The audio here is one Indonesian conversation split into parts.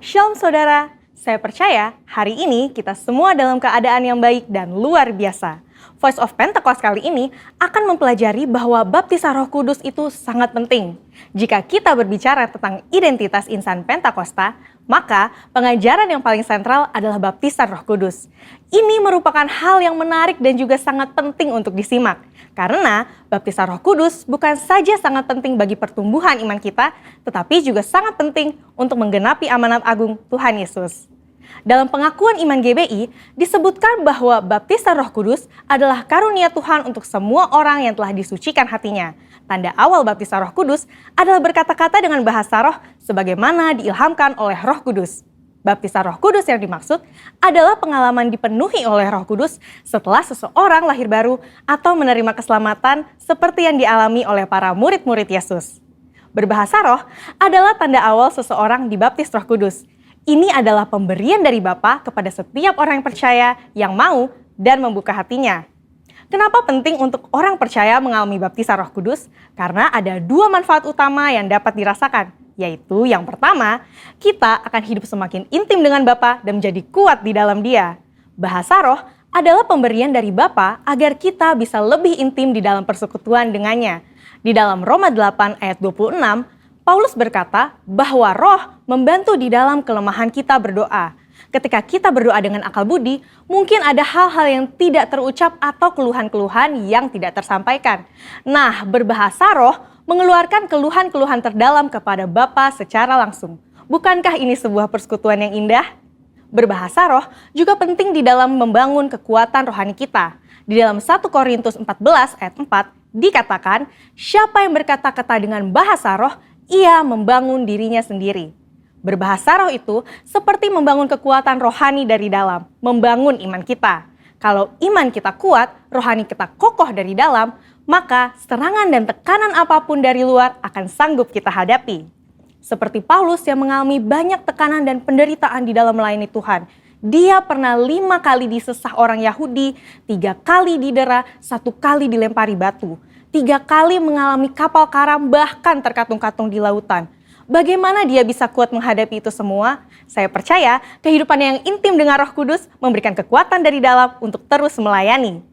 Shalom saudara, saya percaya hari ini kita semua dalam keadaan yang baik dan luar biasa. Voice of Pentecost kali ini akan mempelajari bahwa baptisan Roh Kudus itu sangat penting. Jika kita berbicara tentang identitas insan Pentakosta, maka pengajaran yang paling sentral adalah baptisan Roh Kudus. Ini merupakan hal yang menarik dan juga sangat penting untuk disimak. Karena baptisan Roh Kudus bukan saja sangat penting bagi pertumbuhan iman kita, tetapi juga sangat penting untuk menggenapi amanat agung Tuhan Yesus. Dalam pengakuan iman GBI, disebutkan bahwa baptisan Roh Kudus adalah karunia Tuhan untuk semua orang yang telah disucikan hatinya. Tanda awal baptisan Roh Kudus adalah berkata-kata dengan bahasa roh sebagaimana diilhamkan oleh Roh Kudus. Baptisan Roh Kudus yang dimaksud adalah pengalaman dipenuhi oleh Roh Kudus setelah seseorang lahir baru atau menerima keselamatan seperti yang dialami oleh para murid-murid Yesus. Berbahasa roh adalah tanda awal seseorang dibaptis Roh Kudus. Ini adalah pemberian dari Bapa kepada setiap orang yang percaya yang mau dan membuka hatinya. Kenapa penting untuk orang percaya mengalami baptisan Roh Kudus? Karena ada dua manfaat utama yang dapat dirasakan, yaitu yang pertama, kita akan hidup semakin intim dengan Bapa dan menjadi kuat di dalam Dia. Bahasa roh adalah pemberian dari Bapa agar kita bisa lebih intim di dalam persekutuan dengannya. Di dalam Roma 8 ayat 26, Paulus berkata bahwa roh membantu di dalam kelemahan kita berdoa. Ketika kita berdoa dengan akal budi, mungkin ada hal-hal yang tidak terucap atau keluhan-keluhan yang tidak tersampaikan. Nah, berbahasa roh mengeluarkan keluhan-keluhan terdalam kepada Bapa secara langsung. Bukankah ini sebuah persekutuan yang indah? Berbahasa roh juga penting di dalam membangun kekuatan rohani kita. Di dalam 1 Korintus 14 ayat 4 dikatakan, siapa yang berkata-kata dengan bahasa roh, ia membangun dirinya sendiri. Berbahasa roh itu seperti membangun kekuatan rohani dari dalam, membangun iman kita. Kalau iman kita kuat, rohani kita kokoh dari dalam, maka serangan dan tekanan apapun dari luar akan sanggup kita hadapi. Seperti Paulus yang mengalami banyak tekanan dan penderitaan di dalam melayani Tuhan. Dia pernah 5 kali disesah orang Yahudi, 3 kali didera, 1 kali dilempari batu. 3 kali mengalami kapal karam bahkan terkatung-katung di lautan. Bagaimana dia bisa kuat menghadapi itu semua? Saya percaya kehidupan yang intim dengan Roh Kudus memberikan kekuatan dari dalam untuk terus melayani.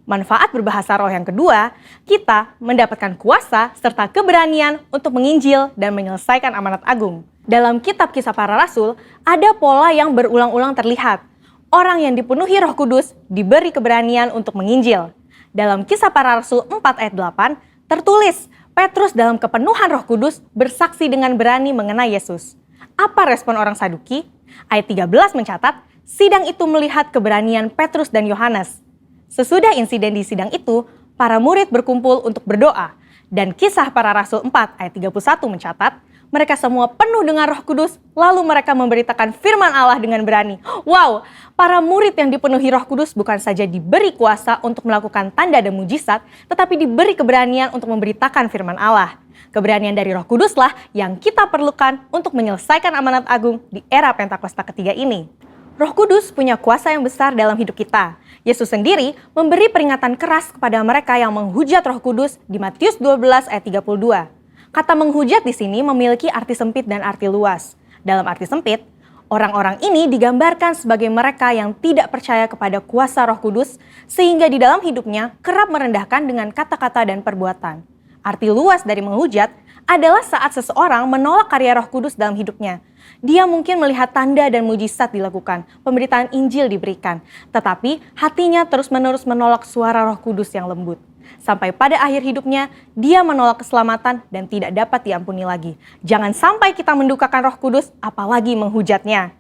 Manfaat berbahasa roh yang kedua, kita mendapatkan kuasa serta keberanian untuk menginjil dan menyelesaikan amanat agung. Dalam kitab Kisah Para Rasul, ada pola yang berulang-ulang terlihat. Orang yang dipenuhi Roh Kudus diberi keberanian untuk menginjil. Dalam Kisah Para Rasul 4 ayat 8, tertulis, Petrus dalam kepenuhan Roh Kudus bersaksi dengan berani mengenai Yesus. Apa respon orang Saduki? Ayat 13 mencatat, sidang itu melihat keberanian Petrus dan Yohanes. Sesudah insiden di sidang itu, para murid berkumpul untuk berdoa. Dan Kisah Para Rasul 4 ayat 31 mencatat, mereka semua penuh dengan Roh Kudus, lalu mereka memberitakan firman Allah dengan berani. Wow, para murid yang dipenuhi Roh Kudus bukan saja diberi kuasa untuk melakukan tanda dan mujizat, tetapi diberi keberanian untuk memberitakan firman Allah. Keberanian dari Roh Kuduslah yang kita perlukan untuk menyelesaikan amanat agung di era Pentakosta ketiga ini. Roh Kudus punya kuasa yang besar dalam hidup kita. Yesus sendiri memberi peringatan keras kepada mereka yang menghujat Roh Kudus di Matius 12 ayat 32. Kata menghujat di sini memiliki arti sempit dan arti luas. Dalam arti sempit, orang-orang ini digambarkan sebagai mereka yang tidak percaya kepada kuasa Roh Kudus, sehingga di dalam hidupnya kerap merendahkan dengan kata-kata dan perbuatan. Arti luas dari menghujat adalah saat seseorang menolak karya Roh Kudus dalam hidupnya. Dia mungkin melihat tanda dan mujizat dilakukan, pemberitaan Injil diberikan, tetapi hatinya terus-menerus menolak suara Roh Kudus yang lembut. Sampai pada akhir hidupnya, dia menolak keselamatan dan tidak dapat diampuni lagi. Jangan sampai kita mendukakan Roh Kudus, apalagi menghujatnya.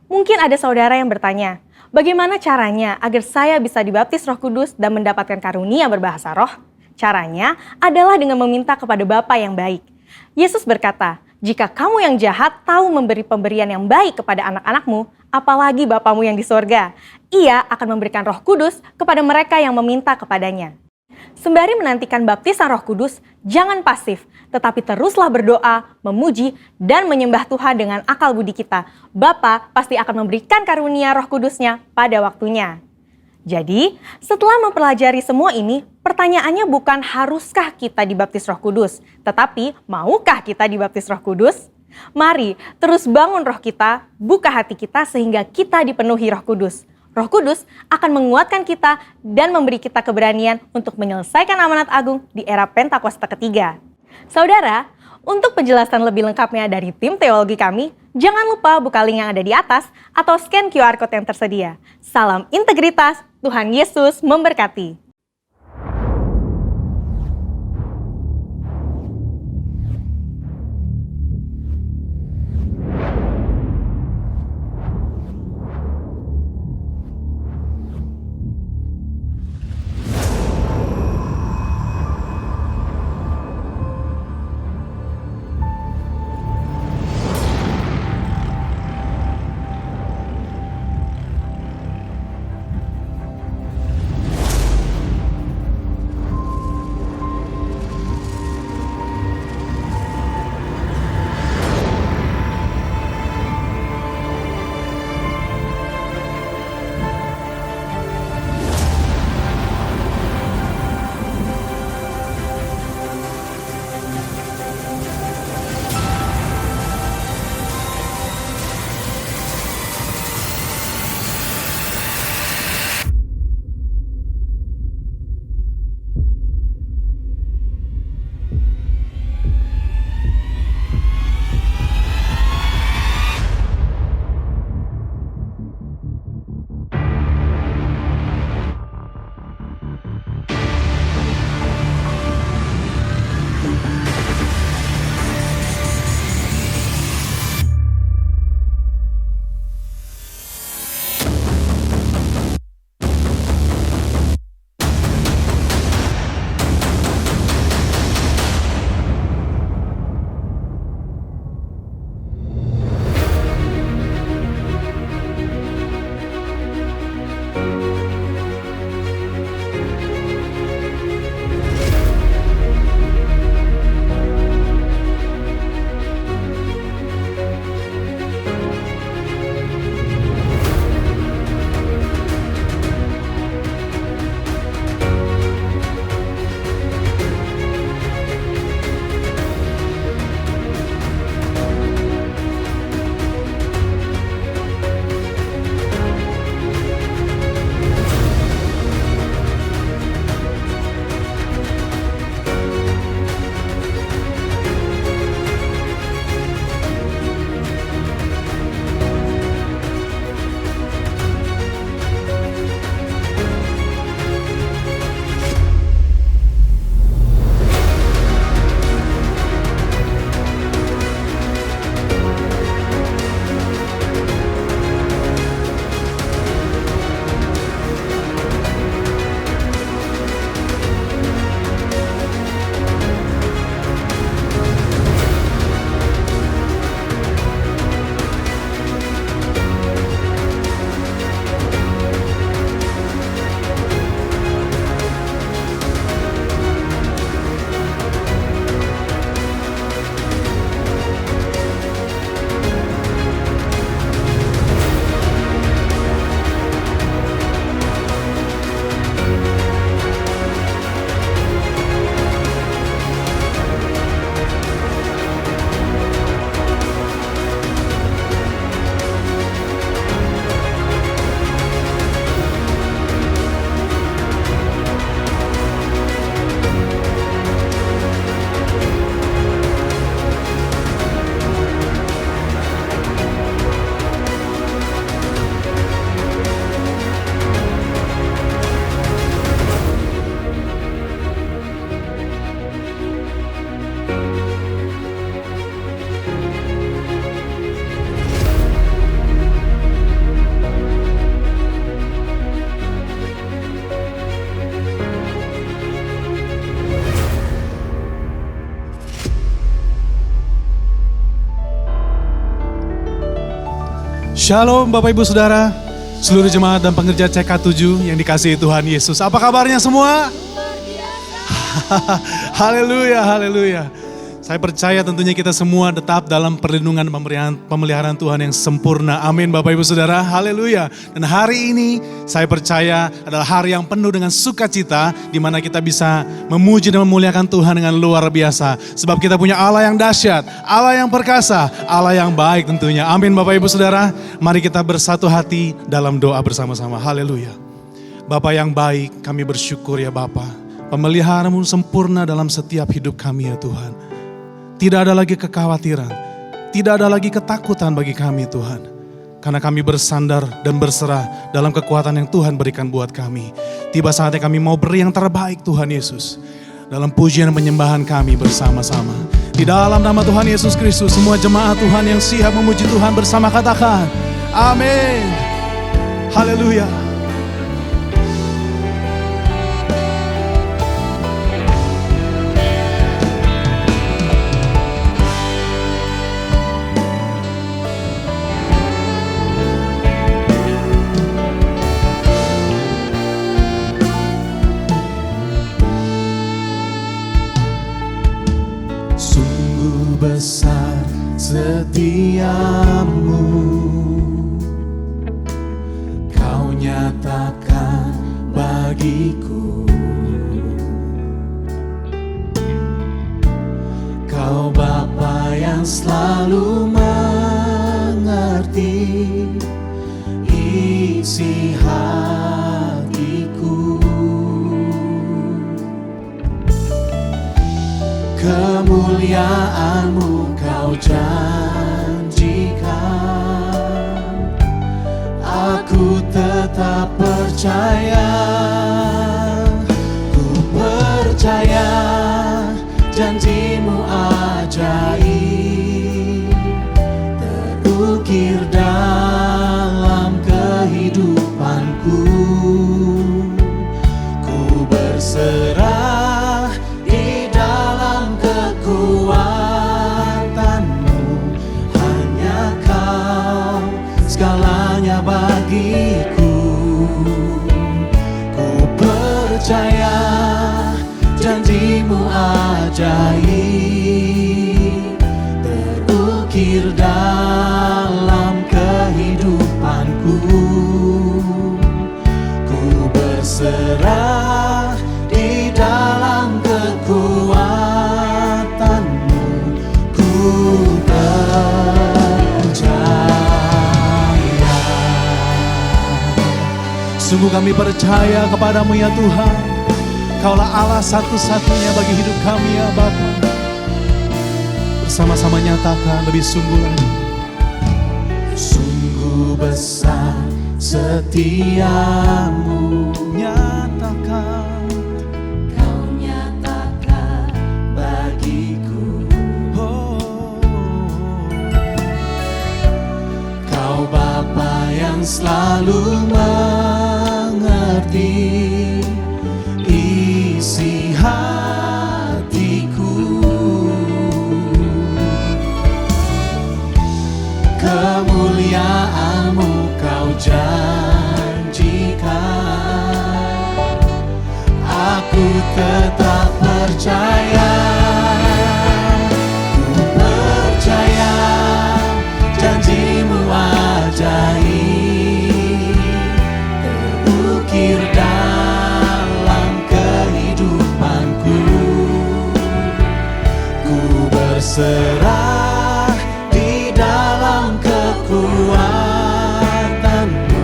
Mungkin ada saudara yang bertanya, bagaimana caranya agar saya bisa dibaptis Roh Kudus dan mendapatkan karunia berbahasa roh? Caranya adalah dengan meminta kepada Bapa yang baik. Yesus berkata, jika kamu yang jahat tahu memberi pemberian yang baik kepada anak-anakmu, apalagi Bapamu yang di sorga, Ia akan memberikan Roh Kudus kepada mereka yang meminta kepadanya. Sembari menantikan baptisan Roh Kudus, jangan pasif, tetapi teruslah berdoa, memuji, dan menyembah Tuhan dengan akal budi kita. Bapa pasti akan memberikan karunia Roh Kudus-Nya pada waktunya. Jadi, setelah mempelajari semua ini, pertanyaannya bukan haruskah kita dibaptis Roh Kudus, tetapi maukah kita dibaptis Roh Kudus? Mari terus bangun roh kita, buka hati kita sehingga kita dipenuhi Roh Kudus. Roh Kudus akan menguatkan kita dan memberi kita keberanian untuk menyelesaikan amanat agung di era Pentakosta ketiga. Saudara, untuk penjelasan lebih lengkapnya dari tim teologi kami, jangan lupa buka link yang ada di atas atau scan QR Code yang tersedia. Salam integritas, Tuhan Yesus memberkati. Shalom Bapak Ibu Saudara, seluruh jemaat dan pengerja CK7 yang dikasihi Tuhan Yesus. Apa kabarnya semua? Haleluya, haleluya. Saya percaya tentunya kita semua tetap dalam perlindungan pemeliharaan Tuhan yang sempurna. Amin Bapak Ibu Saudara, haleluya. Dan hari ini saya percaya adalah hari yang penuh dengan sukacita, di mana kita bisa memuji dan memuliakan Tuhan dengan luar biasa. Sebab kita punya Allah yang dahsyat, Allah yang perkasa, Allah yang baik tentunya. Amin Bapak Ibu Saudara, mari kita bersatu hati dalam doa bersama-sama, haleluya. Bapa yang baik, kami bersyukur ya Bapa. Pemeliharamu sempurna dalam setiap hidup kami ya Tuhan. Tidak ada lagi kekhawatiran, tidak ada lagi ketakutan bagi kami Tuhan. Karena kami bersandar dan berserah dalam kekuatan yang Tuhan berikan buat kami. Tiba saatnya kami mau beri yang terbaik Tuhan Yesus. Dalam pujian dan penyembahan kami bersama-sama. Di dalam nama Tuhan Yesus Kristus, semua jemaat Tuhan yang siap memuji Tuhan bersama katakan, amin. Haleluya. Besar setiamu, kau nyatakan bagiku. Kau Bapa yang selalu mengerti isi hatiku. Kemuliaan-Mu kau janjikan, aku tetap percaya. Ku percaya janji-Mu ajaib, terukir dalam kehidupanku. Ku berserah bagiku. Ku percaya janji-Mu ajaib, terukir dalam kehidupanku. Ku berserah di dalam kekuatan-Mu. Ku sungguh kami percaya kepadamu ya Tuhan. Kaulah Allah satu-satunya bagi hidup kami ya Bapa. Bersama-sama nyatakan lebih sungguh lagi. Sungguh besar setiamu, nyatakan. Kau nyatakan bagiku. Kau Bapa yang selalu mengerti isi hatiku. Kemuliaan-Mu kau janjikan, aku tetap percaya. Ku percaya janji-Mu ajaib, terukir dalam kehidupanku. Ku berserah di dalam kekuatan-Mu.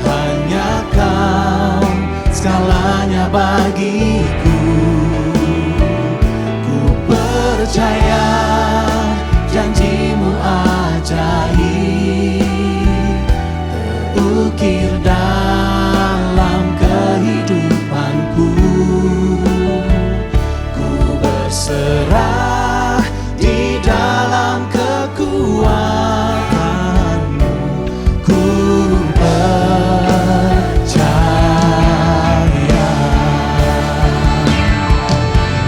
Hanya Kau segalanya bagiku. Ku percaya janji-Mu ajaib, terukir dalam kehidupanku. Ku berserah di dalam kekuatan-Mu. Ku percaya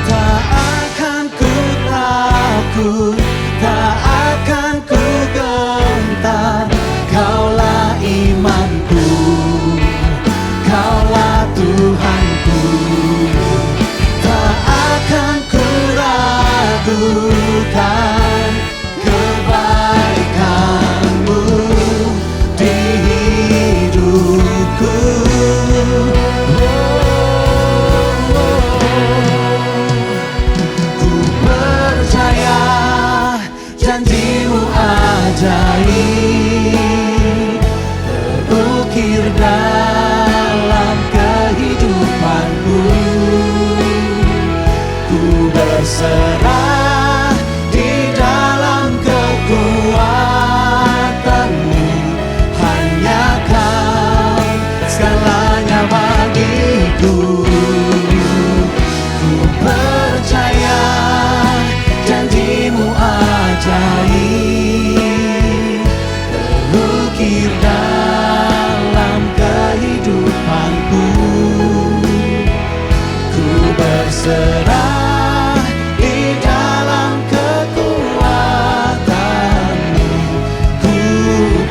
tak akan ku berserah di dalam kekuatanmu. Hanya kau segalanya bagiku. Ku percaya janjimu ajaib, terukir dalam kehidupanku. Ku berserah di dalam kekuatanmu. Ku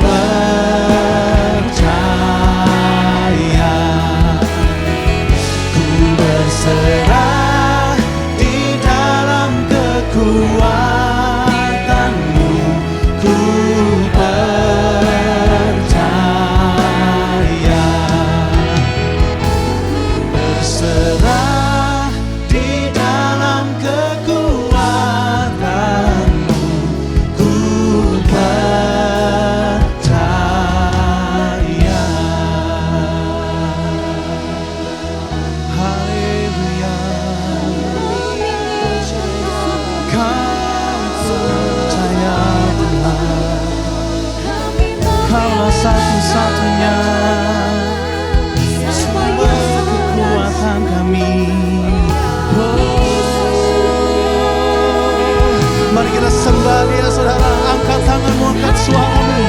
percaya. Ku berserah di dalam kekuatanmu. Ku percaya. Berserah di dalam kekuatanmu. Ku percaya. Haleluya. Kami percaya Tuhan, Kaulah satu-satunya sumber kekuatan kami. Mari kita sembah Dia, saudara. Angkat tanganmu, angkat suaramu.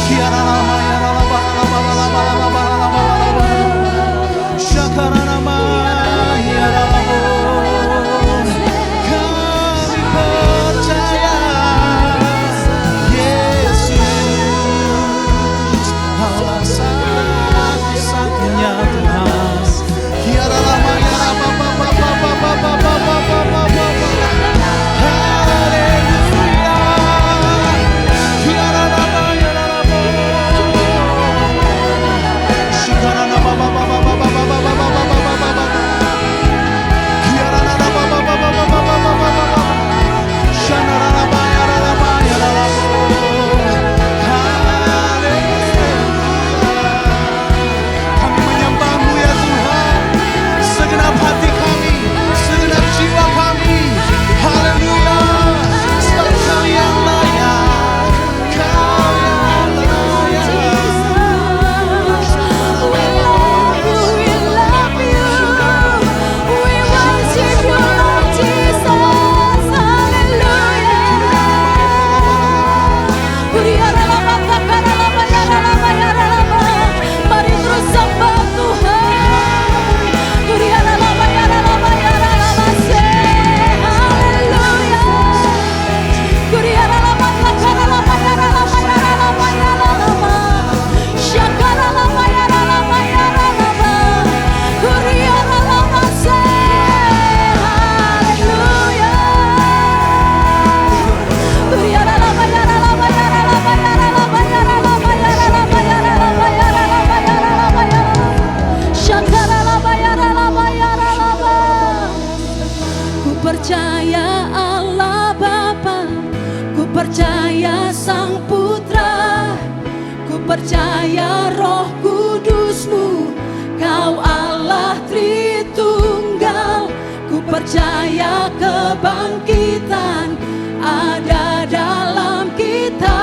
Kiara lama, ya lama, lama, lama, lama, lama, lama. Syakara nama, ya lama. Kami percaya, Yesus, Kaulah satu-satunya Tuhan. Kiara lama, ya lama, lama, lama, lama, lama, lama, lama. Kami menyembah-Mu ya Tuhan, segenap hati kami, segenap jiwa kami. Haleluya, sebab Kau yang layak, Kau yang layak. Mari terus sembah Tuhan. Ku percaya Allah Bapa, ku percaya Sang Putra, ku percaya Roh Kudus-Mu, Kau Allah Tritunggal. Ku percaya kebangkitan ada dalam kita.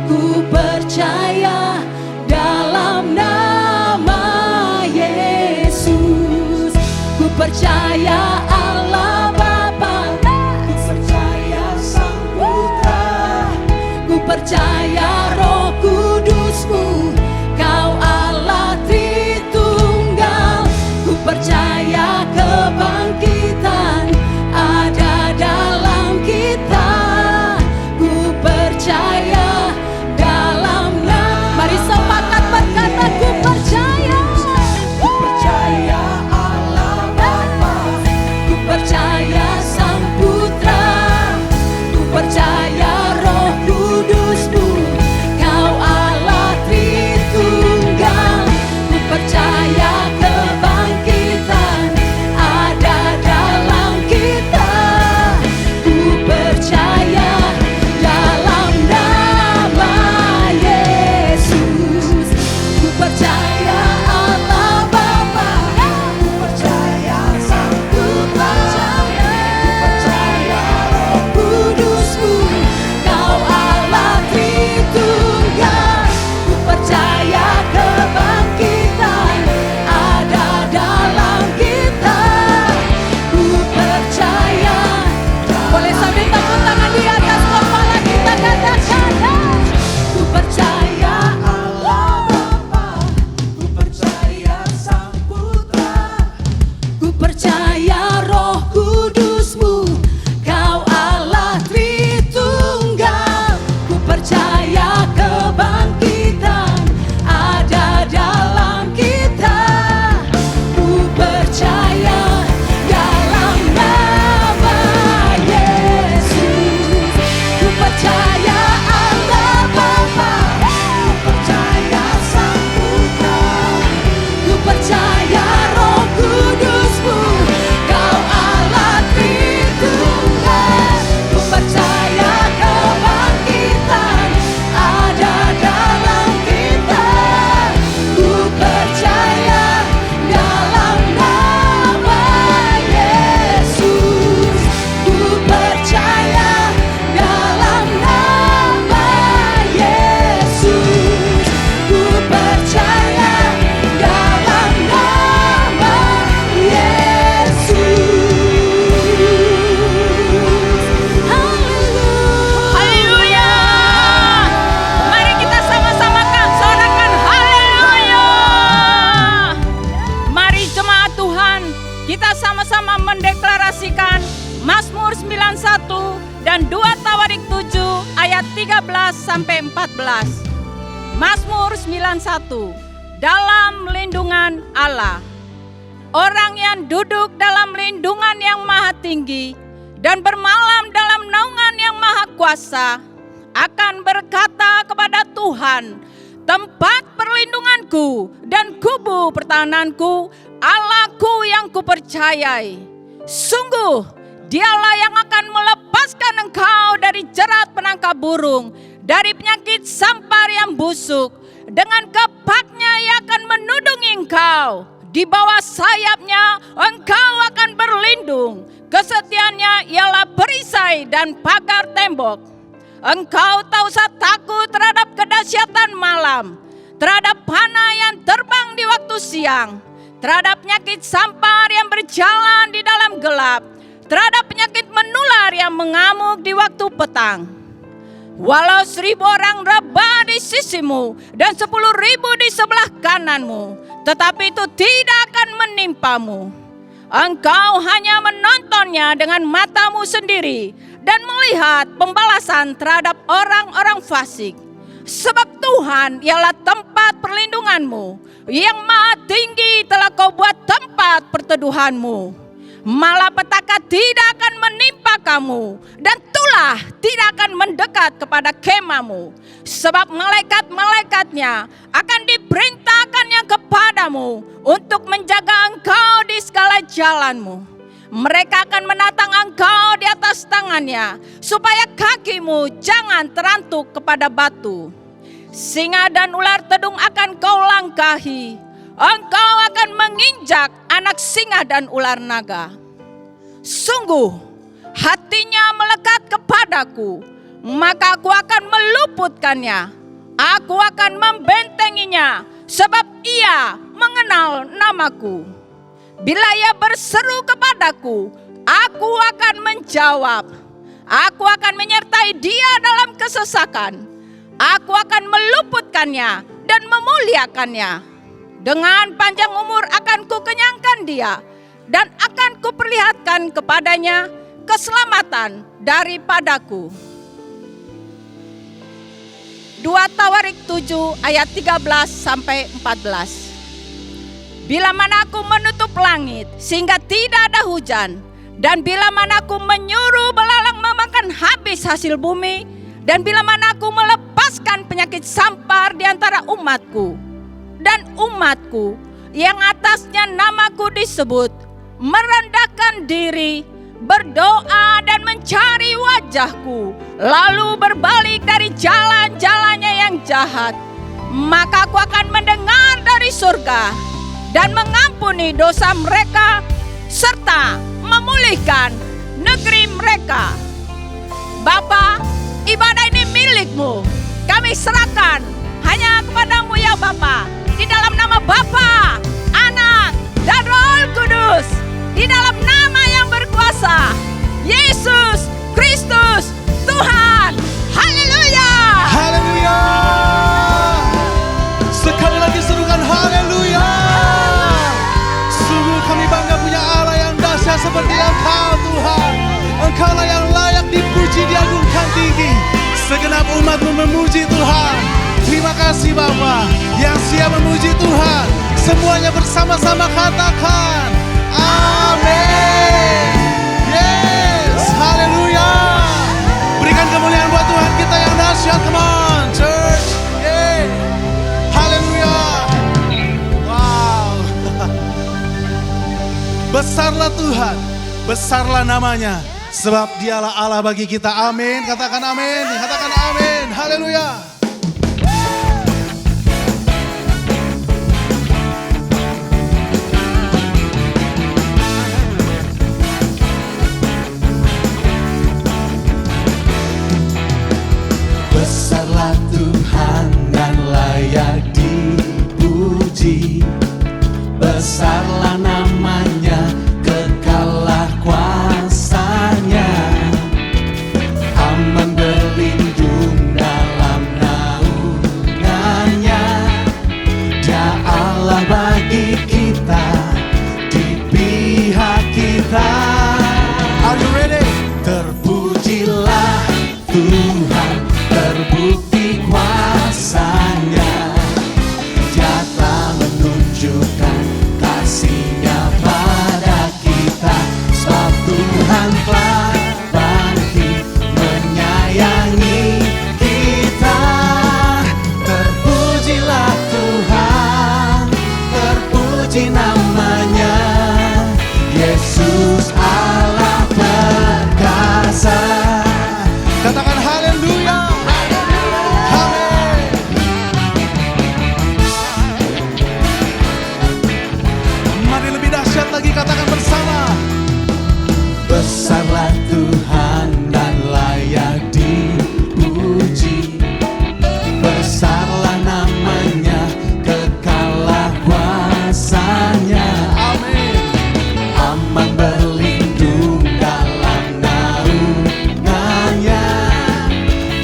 Ku percaya dalam nama Yesus. Ku percaya Allah Bapa, ku percaya Sang Putra, ku percaya Roh Kudus-Mu, Kau Allah Tritunggal. Ku percaya kebangkitan ada dalam kita. Ku percaya dalam nama. Mari sepakat berkata, ku percaya. Ku percaya Allah Bapa, ku percaya Sang Putra, ku percaya Roh Kudus-Mu, sama-sama mendeklarasikan Mazmur 91 dan 2 Tawarik 7 ayat 13 sampai 14. Mazmur 91, dalam lindungan Allah. Orang yang duduk dalam lindungan yang maha tinggi dan bermalam dalam naungan yang maha kuasa akan berkata kepada Tuhan, tempat perlindunganku dan kubu pertahananku, Allahku yang kupercayai. Sungguh, dialah yang akan melepaskan engkau dari jerat penangkap burung, dari penyakit sampar yang busuk. Dengan kepaknya ia akan menudungi engkau. Di bawah sayapnya engkau akan berlindung. Kesetiaannya ialah perisai dan pagar tembok. Engkau tak usah takut terhadap kedahsyatan malam, terhadap panah yang terbang di waktu siang, terhadap penyakit sampar yang berjalan di dalam gelap, terhadap penyakit menular yang mengamuk di waktu petang. Walau 1.000 orang rebah di sisimu dan 10.000 di sebelah kananmu, tetapi itu tidak akan menimpamu. Engkau hanya menontonnya dengan matamu sendiri dan melihat pembalasan terhadap orang-orang fasik. Sebab Tuhan ialah tempat perlindunganmu, yang maha tinggi telah kau buat tempat perteduhanmu. Malapetaka tidak akan menimpa kamu, dan tulah tidak akan mendekat kepada kemahmu. Sebab malaikat-malaikatnya akan diperintahkannya kepadamu untuk menjaga engkau di segala jalanmu. Mereka akan menatang engkau di atas tangannya, supaya kakimu jangan terantuk kepada batu. Singa dan ular tedung akan kau langkahi. Engkau akan menginjak anak singa dan ular naga. Sungguh, hatinya melekat kepadaku, maka aku akan meluputkannya. Aku akan membentenginya, sebab ia mengenal namaku. Bila ia berseru kepadaku, aku akan menjawab. Aku akan menyertai dia dalam kesesakan. Aku akan meluputkannya dan memuliakannya. Dengan panjang umur akan kukenyangkan dia, dan akan kuperlihatkan kepadanya keselamatan daripadaku. 2 Tawarik 7 ayat 13 sampai 14. Bila mana aku menutup langit sehingga tidak ada hujan, dan bila mana aku menyuruh belalang memakan habis hasil bumi, dan bila mana aku melepaskan penyakit sampar di antara umatku, dan umatku yang atasnya namaku disebut merendahkan diri, berdoa dan mencari wajahku, lalu berbalik dari jalan-jalannya yang jahat, maka aku akan mendengar dari surga dan mengampuni dosa mereka serta memulihkan negeri mereka. Bapa, ibadah ini milikmu. Kami serahkan hanya kepadamu ya Bapa. Di dalam nama Bapa, Anak, dan Roh Kudus. Di dalam nama yang berkuasa, Yesus Kristus Tuhan. Haleluya. Haleluya. Sekali lagi serukan haleluya. Sungguh kami bangga punya Allah yang dahsyat seperti Engkau Tuhan. Engkaulah yang layak dipuji, diagungkan tinggi. Segenap umat-Mu memuji Tuhan. Terima kasih Bapa yang siap memuji Tuhan. Semuanya bersama-sama katakan amin. Yes, haleluya. Berikan kemuliaan buat Tuhan kita yang dahsyat. Come on church. Yeah. Haleluya. Wow. Besarlah Tuhan, besarlah namanya, sebab dialah Allah bagi kita. Amin. Katakan amin. Katakan amin. Haleluya. Besarlah Tuhan dan layak dipuji. Besarlah namanya, kekallah kuasanya. Aman berlindung dalam naungannya. Dia Allah bagi kita, di pihak kita. Are you ready? Terpujilah Tuhan, terbukti kuasa-Nya. Dia telah menunjukkan kasih-Nya pada kita. Sebab Tuhan telah bangkit menyayangi kita. Terpujilah Tuhan, terpuji namanya. Yesus Allah perkasa. Katakan haleluya. Amin. Mari lebih dahsyat lagi, katakan bersama. Besarlah Tuhan dan layak dipuji. Besarlah namanya, kekallah kuasa-Nya. Amin. Aman berlindung dalam naungannya.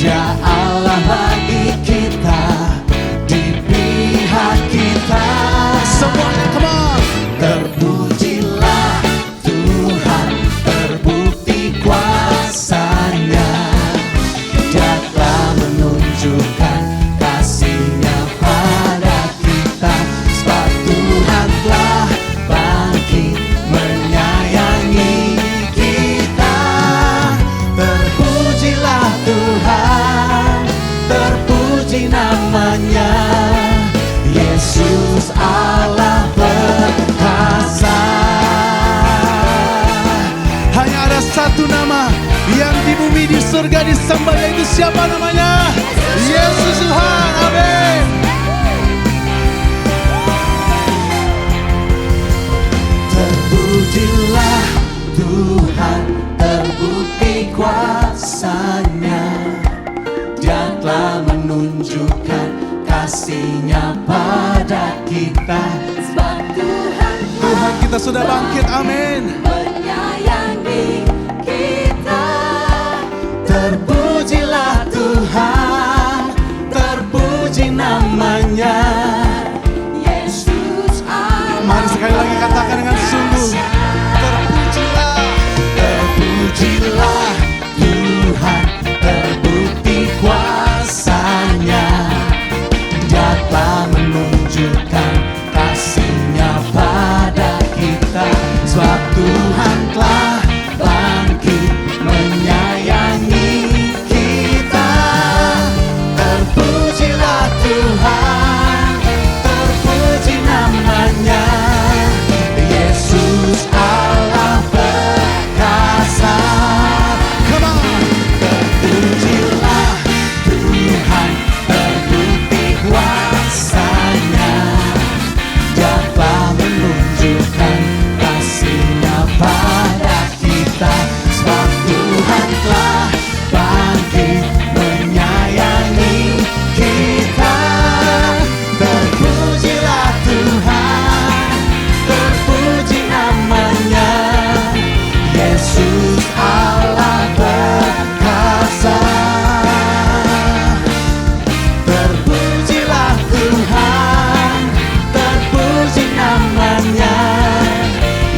Dia Allah bagi kita, di pihak kita. Semuanya, come on. Terpujilah Tuhan, terbukti kuasa-Nya. Dia telah menunjukkan kasih-Nya pada kita. Sebab Tuhan telah bangkit menyayangi kita. Terpujilah Tuhan, terpuji namanya. Yesus Allah perkasa. Hanya ada satu nama yang di bumi, di surga, disembah, yaitu siapa namanya? Yesus Tuhan. Amin. Terpujilah Tuhan, terbukti kuasa-Nya. Dia telah menunjukkan kasih-Nya pada kita. Sebab Tuhan kita sudah bangkit. Amin. menyayangi kita. Terpujilah Tuhan, terpuji namanya. Yesus Allah. Mari sekali lagi katakan dengan sungguh. Terpujilah. Terpujilah Tuhan, terbukti kuasa-Nya. Dia telah menunjukkan kasih-Nya pada kita. Sebab Tuhan telah bangkit menyayangi kita. Terpujilah Tuhan, terpuji namanya. Yesus Allah perkasa. Come on. Terpujilah Tuhan, terbukti kuasa-Nya. Dia telah menunjukkan kasih-Nya pada kita. Sebab Tuhan telah bangkit menyayangi kita. Terpujilah Tuhan, terpuji namanya. Yesus Allah perkasa. Terpujilah Tuhan, terpuji namanya.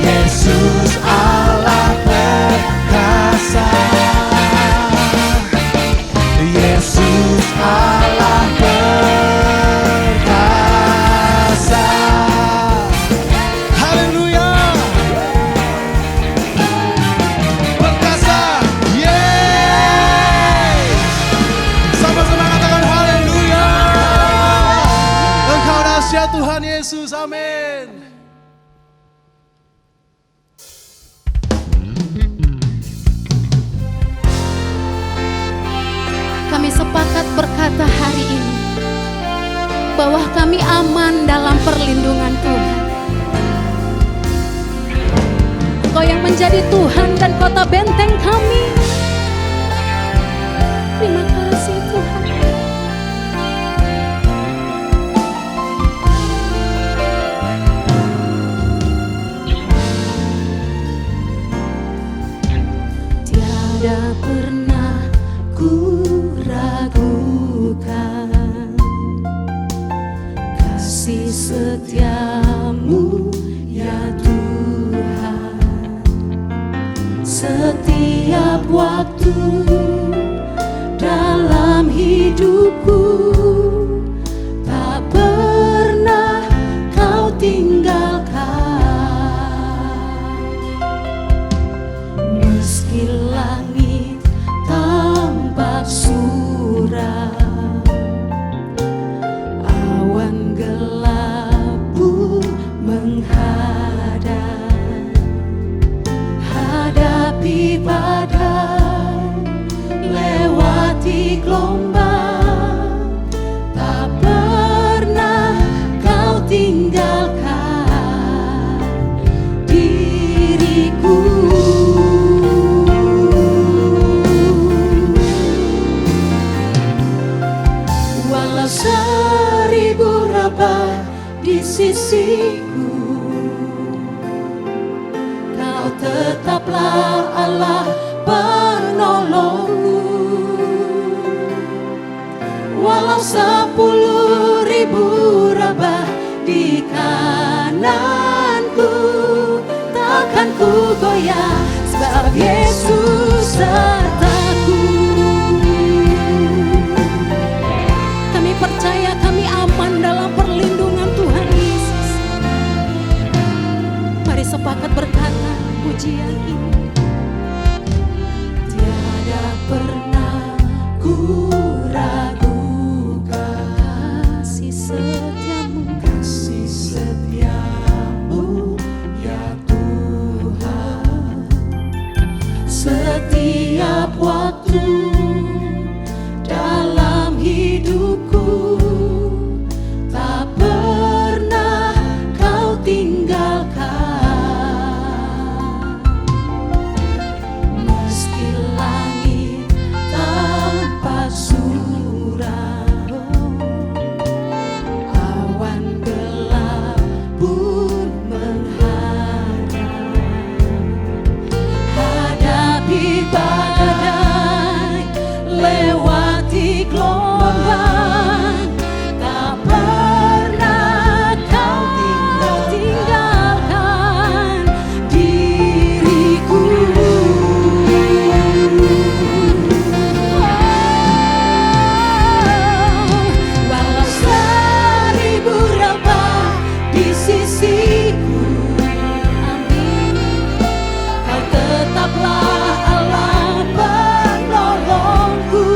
Yesus Allah perkasa. Yesus Allah perkasa. Haleluya. Perkasa. Yeay. Sama-sama katakan haleluya. Engkau dahsyat Tuhan Yesus. Amin. Kami sepakat berkata hari ini bahwa kami aman dalam perlindungan Tuhan. Engkau yang menjadi Tuhan dan kota benteng kami. Terima kasih Tuhan. Tiada pernah ku ragukan kasih setiamu ya Tuhan. Setiap waktu dalam hidupku tak pernah kau tinggalkan. Meski langit tampak suram, awan gelap pun menghadap, hadapi badai, lewati gelombang, tak pernah kau tinggalkan diriku. Walau 1000 rabah di sisiku, Kau tetaplah Allah penolongku. Walau 10.000 rabah di kananku, takkan ku goyah, sebab Yesus sertaku. Kami percaya kami aman dalam perlindungan Tuhan Yesus. Mari sepakat berkata pujian ini. Tiada pernah ku ragukan kasih setiamu ya Tuhan. Setiap waktu dalam hidupku tak pernah kau tinggalkan. Meski langit tampak suram, awan gelap pun menghadap, hadapi badai, lewati gelombang, tak pernah kau tinggalkan diriku. Walau 1000 rabah di sisiku, amin, Kau tetaplah Allah penolongku.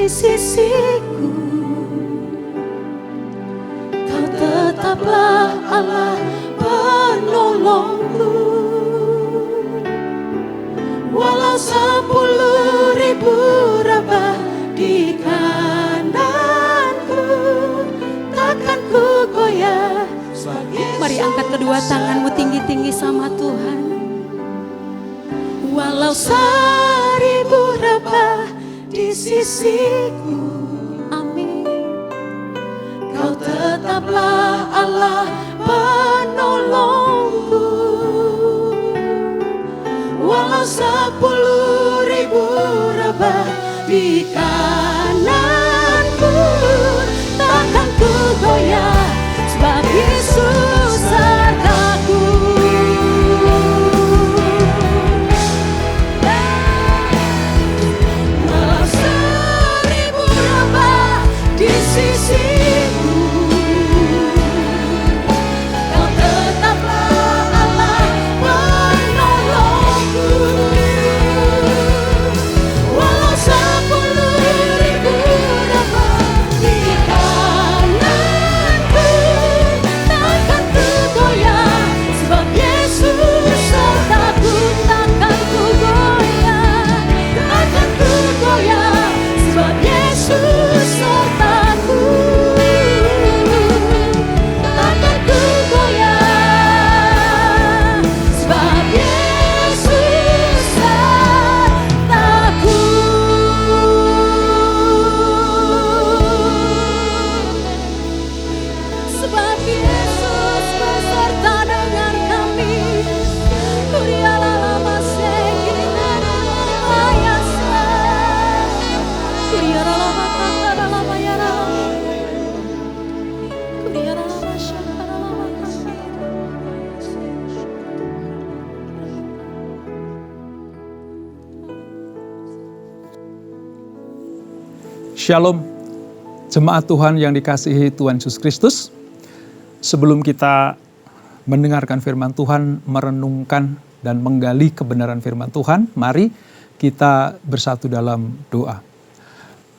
sisiku. Kau tetaplah Allah penolongku. Walau 10.000 rebah di kananku, takkan ku goyah. Mari angkat kedua tanganmu tinggi-tinggi sama Tuhan. Walau 1000 rebah di sisiku, amin. Kau tetaplah Allah penolongku. Walau 10.000 rebah di kananku, takkan ku goyah, sebab Yesus sertaku. Walau 1000 rebah di sisiku, Kau tetaplah Allah penolongku. Walau 10.000 rebah di kananku, takkan ku goyah, sebab Yesus sertaku. Takkan ku goyah, takkan ku goyah, sebab Yesus sertaku. Takkan ku goyah, sebab Yesus sertaku. Sebab Yesus beserta dengan kami. Kurialah lama segini ayasa. Kurialah lama kata lama yara. Kurialah lama syakara lama kata. Shalom, jemaat Tuhan yang dikasihi Tuhan Yesus Kristus. Sebelum kita mendengarkan firman Tuhan, merenungkan dan menggali kebenaran firman Tuhan, mari kita bersatu dalam doa.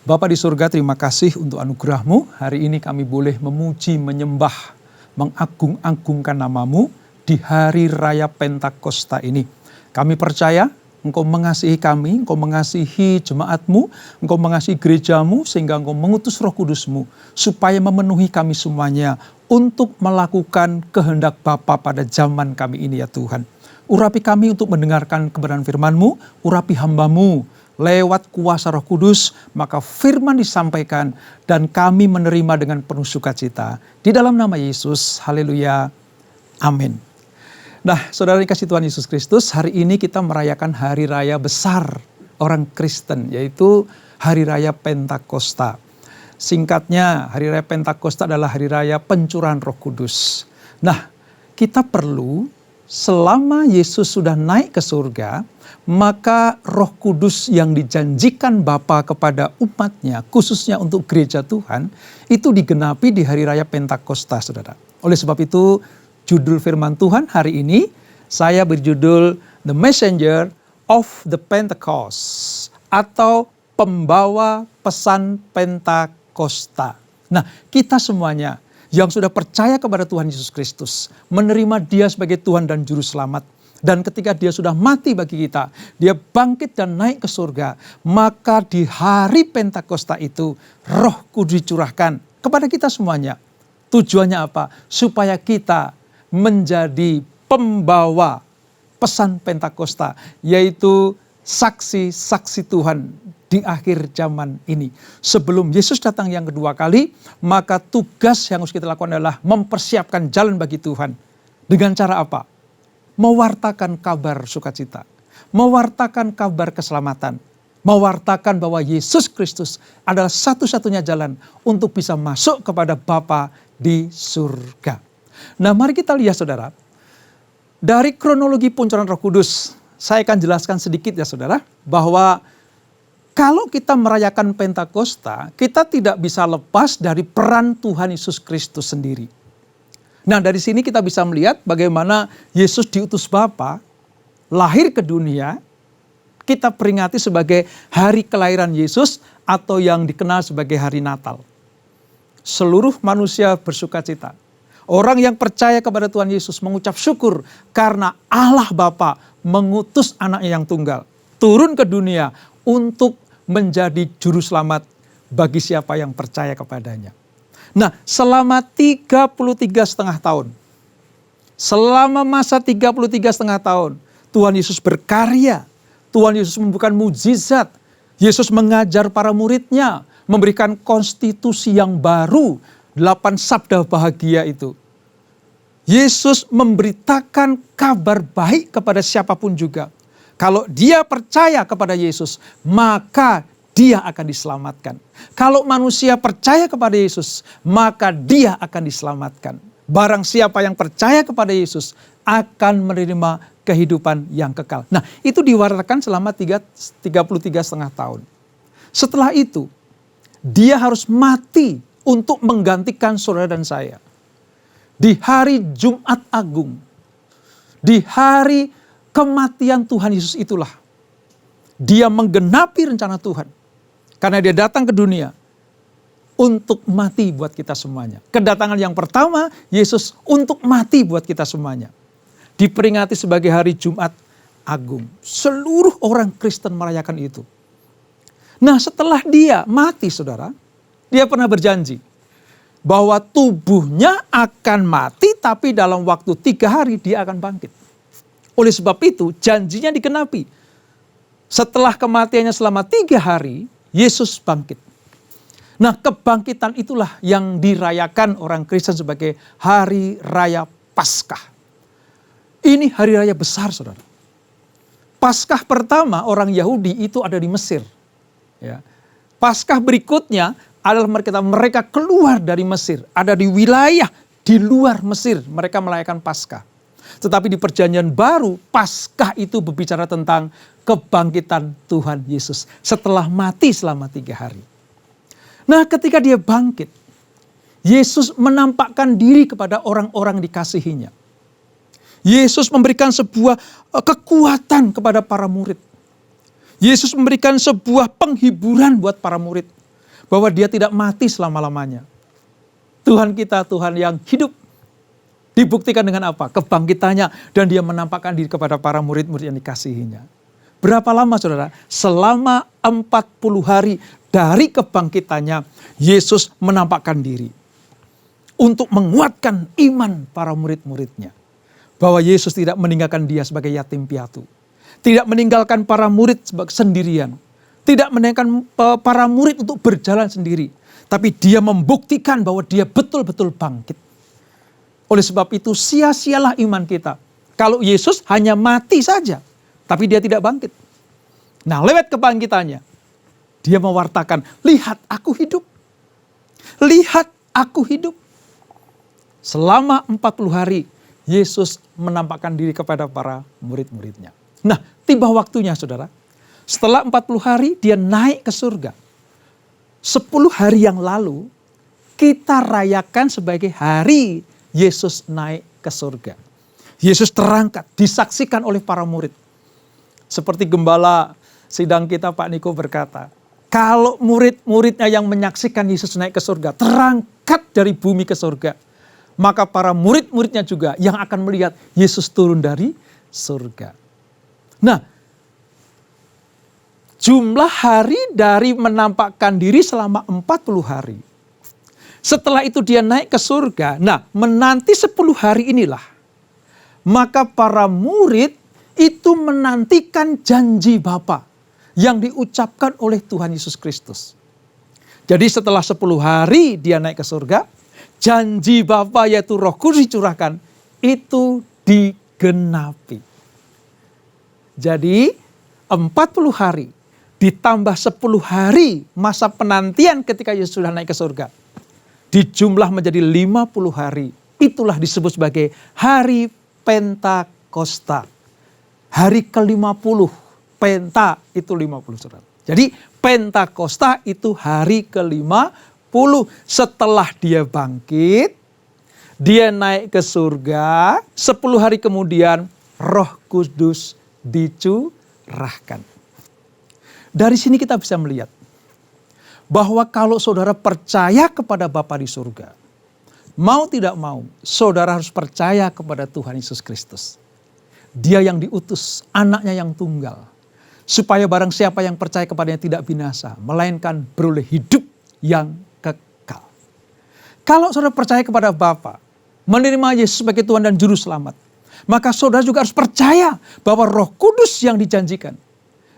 Bapa di surga, terima kasih untuk anugerah-Mu. Hari ini kami boleh memuji, menyembah, mengagung-agungkan nama-Mu di hari raya Pentakosta ini. Kami percaya Engkau mengasihi kami, Engkau mengasihi jemaat-Mu, Engkau mengasihi gereja-Mu, sehingga Engkau mengutus Roh Kudus-Mu, supaya memenuhi kami semuanya untuk melakukan kehendak Bapa pada zaman kami ini ya Tuhan. Urapi kami untuk mendengarkan kebenaran firman-Mu, urapi hamba-Mu lewat kuasa Roh Kudus, maka firman disampaikan dan kami menerima dengan penuh sukacita. Di dalam nama Yesus, haleluya, amin. Nah, saudara dikasih Tuhan Yesus Kristus, hari ini kita merayakan hari raya besar orang Kristen, yaitu hari raya Pentakosta. Singkatnya, hari raya Pentakosta adalah hari raya pencurahan Roh Kudus. Nah, kita perlu, selama Yesus sudah naik ke surga, maka Roh Kudus yang dijanjikan Bapa kepada umatnya, khususnya untuk gereja Tuhan, itu digenapi di hari raya Pentakosta, saudara. Oleh sebab itu, judul firman Tuhan hari ini, saya berjudul The Messenger of the Pentecost, atau pembawa pesan Pentakosta. Nah, kita semuanya yang sudah percaya kepada Tuhan Yesus Kristus, menerima Dia sebagai Tuhan dan Juru Selamat, dan ketika Dia sudah mati bagi kita, Dia bangkit dan naik ke surga, maka di hari Pentakosta itu Roh Kudus dicurahkan kepada kita semuanya. Tujuannya apa? Supaya kita menjadi pembawa pesan Pentakosta, yaitu saksi-saksi Tuhan di akhir zaman ini. Sebelum Yesus datang yang kedua kali, maka tugas yang harus kita lakukan adalah mempersiapkan jalan bagi Tuhan. Dengan cara apa? Mewartakan kabar sukacita, mewartakan kabar keselamatan, mewartakan bahwa Yesus Kristus adalah satu-satunya jalan untuk bisa masuk kepada Bapa di surga. Nah, mari kita lihat saudara, dari kronologi pencurahan Roh Kudus, saya akan jelaskan sedikit ya saudara, bahwa kalau kita merayakan Pentakosta, kita tidak bisa lepas dari peran Tuhan Yesus Kristus sendiri. Nah, dari sini kita bisa melihat bagaimana Yesus diutus Bapa, lahir ke dunia, kita peringati sebagai hari kelahiran Yesus atau yang dikenal sebagai hari Natal. Seluruh manusia bersuka cita. Orang yang percaya kepada Tuhan Yesus mengucap syukur karena Allah Bapa mengutus anaknya yang tunggal turun ke dunia untuk menjadi juru selamat bagi siapa yang percaya kepadanya. Nah, selama 33,5 tahun, selama masa 33,5 tahun, Tuhan Yesus berkarya, Tuhan Yesus membuka mujizat, Yesus mengajar para muridnya, memberikan konstitusi yang baru, 8 sabda bahagia itu. Yesus memberitakan kabar baik kepada siapapun juga. Kalau dia percaya kepada Yesus, maka dia akan diselamatkan. Kalau manusia percaya kepada Yesus, maka dia akan diselamatkan. Barang siapa yang percaya kepada Yesus akan menerima kehidupan yang kekal. Nah, itu diwartakan selama 33,5 tahun. Setelah itu, dia harus mati untuk menggantikan saudara dan saya. Di hari Jumat Agung, di hari kematian Tuhan Yesus itulah, dia menggenapi rencana Tuhan. Karena dia datang ke dunia untuk mati buat kita semuanya. Kedatangan yang pertama, Yesus untuk mati buat kita semuanya. Diperingati sebagai hari Jumat Agung. Seluruh orang Kristen merayakan itu. Nah, setelah dia mati, saudara, dia pernah berjanji bahwa tubuhnya akan mati, tapi dalam waktu 3 hari dia akan bangkit. Oleh sebab itu, janjinya digenapi. Setelah kematiannya selama 3 hari, Yesus bangkit. Nah, kebangkitan itulah yang dirayakan orang Kristen sebagai Hari Raya Paskah. Ini hari raya besar, saudara. Paskah pertama orang Yahudi itu ada di Mesir. Ya. Paskah berikutnya adalah mereka keluar dari Mesir. Ada di wilayah di luar Mesir mereka merayakan Paskah. Tetapi di perjanjian baru, Paskah itu berbicara tentang kebangkitan Tuhan Yesus setelah mati selama 3 hari. Nah, ketika dia bangkit, Yesus menampakkan diri kepada orang-orang dikasihinya. Yesus memberikan sebuah kekuatan kepada para murid. Yesus memberikan sebuah penghiburan buat para murid. Bahwa dia tidak mati selama-lamanya. Tuhan kita Tuhan yang hidup. Dibuktikan dengan apa? Kebangkitannya. Dan dia menampakkan diri kepada para murid-murid yang dikasihinya. Berapa lama, saudara? Selama 40 hari dari kebangkitannya, Yesus menampakkan diri. Untuk menguatkan iman para murid-muridnya. Bahwa Yesus tidak meninggalkan dia sebagai yatim piatu. Tidak meninggalkan para murid sendirian. Tidak meninggalkan para murid untuk berjalan sendiri. Tapi dia membuktikan bahwa dia betul-betul bangkit. Oleh sebab itu sia-sialah iman kita. Kalau Yesus hanya mati saja. Tapi dia tidak bangkit. Nah, lewat kebangkitannya. Dia mewartakan, lihat aku hidup. Lihat aku hidup. Selama 40 hari Yesus menampakkan diri kepada para murid-muridnya. Nah, tiba waktunya, saudara. Setelah 40 hari dia naik ke surga. 10 hari yang lalu kita rayakan sebagai hari Yesus naik ke surga. Yesus terangkat, disaksikan oleh para murid. Seperti gembala sidang kita Pak Niko berkata, kalau murid-muridnya yang menyaksikan Yesus naik ke surga, terangkat dari bumi ke surga, maka para murid-muridnya juga yang akan melihat Yesus turun dari surga. Nah, jumlah hari dari menampakkan diri selama 40 hari. Setelah itu dia naik ke surga. Nah, menanti 10 hari inilah. Maka para murid itu menantikan janji Bapa yang diucapkan oleh Tuhan Yesus Kristus. Jadi setelah 10 hari dia naik ke surga, janji Bapa yaitu Roh Kudus dicurahkan, itu digenapi. Jadi 40 hari ditambah 10 hari masa penantian ketika Yesus sudah naik ke surga. Dijumlah menjadi 50 hari. Itulah disebut sebagai hari Pentakosta. Hari ke-50. Penta itu 50, saudara. Jadi Pentakosta itu hari ke-50. Setelah dia bangkit, dia naik ke surga. 10 hari kemudian Roh Kudus dicurahkan. Dari sini kita bisa melihat bahwa kalau saudara percaya kepada Bapa di surga, mau tidak mau, saudara harus percaya kepada Tuhan Yesus Kristus. Dia yang diutus, anaknya yang tunggal. Supaya barang siapa yang percaya kepadanya tidak binasa, melainkan beroleh hidup yang kekal. Kalau saudara percaya kepada Bapa, menerima Yesus sebagai Tuhan dan Juru Selamat, maka saudara juga harus percaya bahwa Roh Kudus yang dijanjikan,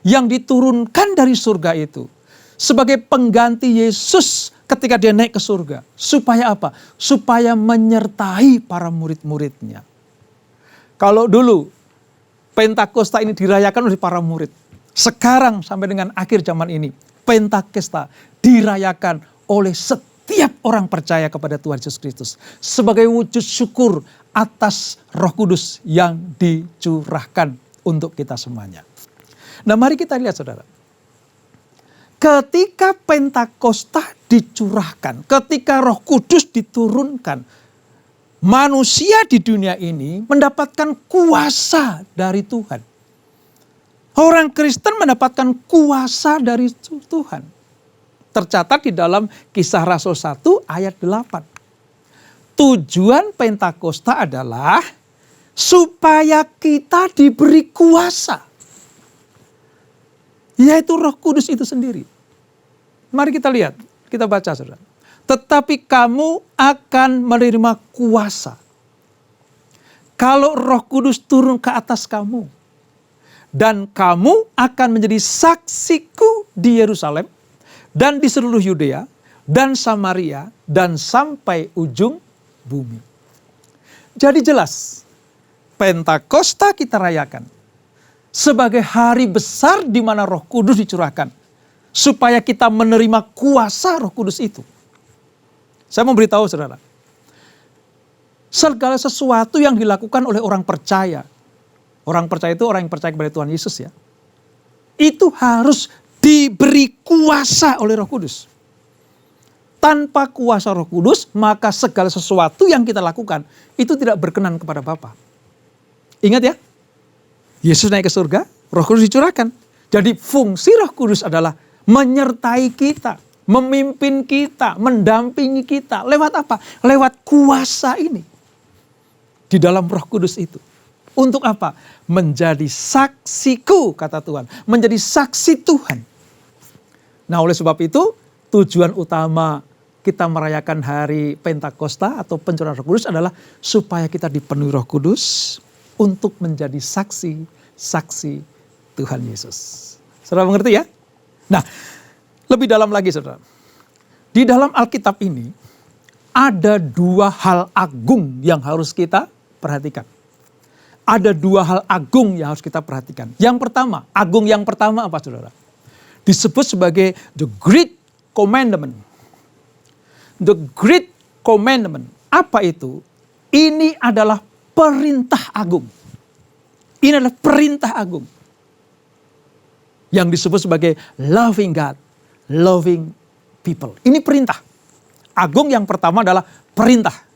yang diturunkan dari surga itu, sebagai pengganti Yesus ketika dia naik ke surga. Supaya apa? Supaya menyertai para murid-muridnya. Kalau dulu Pentakosta ini dirayakan oleh para murid, sekarang sampai dengan akhir zaman ini, Pentakosta dirayakan oleh setiap orang percaya kepada Tuhan Yesus Kristus. Sebagai wujud syukur atas Roh Kudus yang dicurahkan untuk kita semuanya. Nah, mari kita lihat saudara. Ketika Pentakosta dicurahkan, ketika Roh Kudus diturunkan, manusia di dunia ini mendapatkan kuasa dari Tuhan. Orang Kristen mendapatkan kuasa dari Tuhan. Tercatat di dalam Kisah Rasul 1 ayat 8. Tujuan Pentakosta adalah supaya kita diberi kuasa. Yaitu Roh Kudus itu sendiri. Mari kita lihat, kita baca saudara. Tetapi kamu akan menerima kuasa kalau Roh Kudus turun ke atas kamu. Dan kamu akan menjadi saksiku di Yerusalem dan di seluruh Yudea dan Samaria dan sampai ujung bumi. Jadi jelas, Pentakosta kita rayakan sebagai hari besar di mana Roh Kudus dicurahkan, supaya kita menerima kuasa Roh Kudus itu. Saya mau beritahu saudara, segala sesuatu yang dilakukan oleh orang percaya itu orang yang percaya kepada Tuhan Yesus ya, itu harus diberi kuasa oleh Roh Kudus. Tanpa kuasa Roh Kudus, maka segala sesuatu yang kita lakukan itu tidak berkenan kepada Bapa. Ingat ya, Yesus naik ke surga, Roh Kudus dicurahkan. Jadi fungsi Roh Kudus adalah menyertai kita, memimpin kita, mendampingi kita. Lewat apa? Lewat kuasa ini. Di dalam Roh Kudus itu. Untuk apa? Menjadi saksiku, kata Tuhan. Menjadi saksi Tuhan. Nah, oleh sebab itu, tujuan utama kita merayakan hari Pentakosta atau pencurahan Roh Kudus adalah supaya kita dipenuhi Roh Kudus untuk menjadi saksi Tuhan Yesus. Saudara mengerti ya? Nah, lebih dalam lagi saudara. Di dalam Alkitab ini ada dua hal agung yang harus kita perhatikan. Ada dua hal agung yang harus kita perhatikan. Yang pertama, agung yang pertama apa saudara? Disebut sebagai the Great Commandment. The Great Commandment. Apa itu? Ini adalah perintah agung. Ini adalah perintah agung. Yang disebut sebagai loving God, loving people. Ini perintah. Agung yang pertama adalah perintah.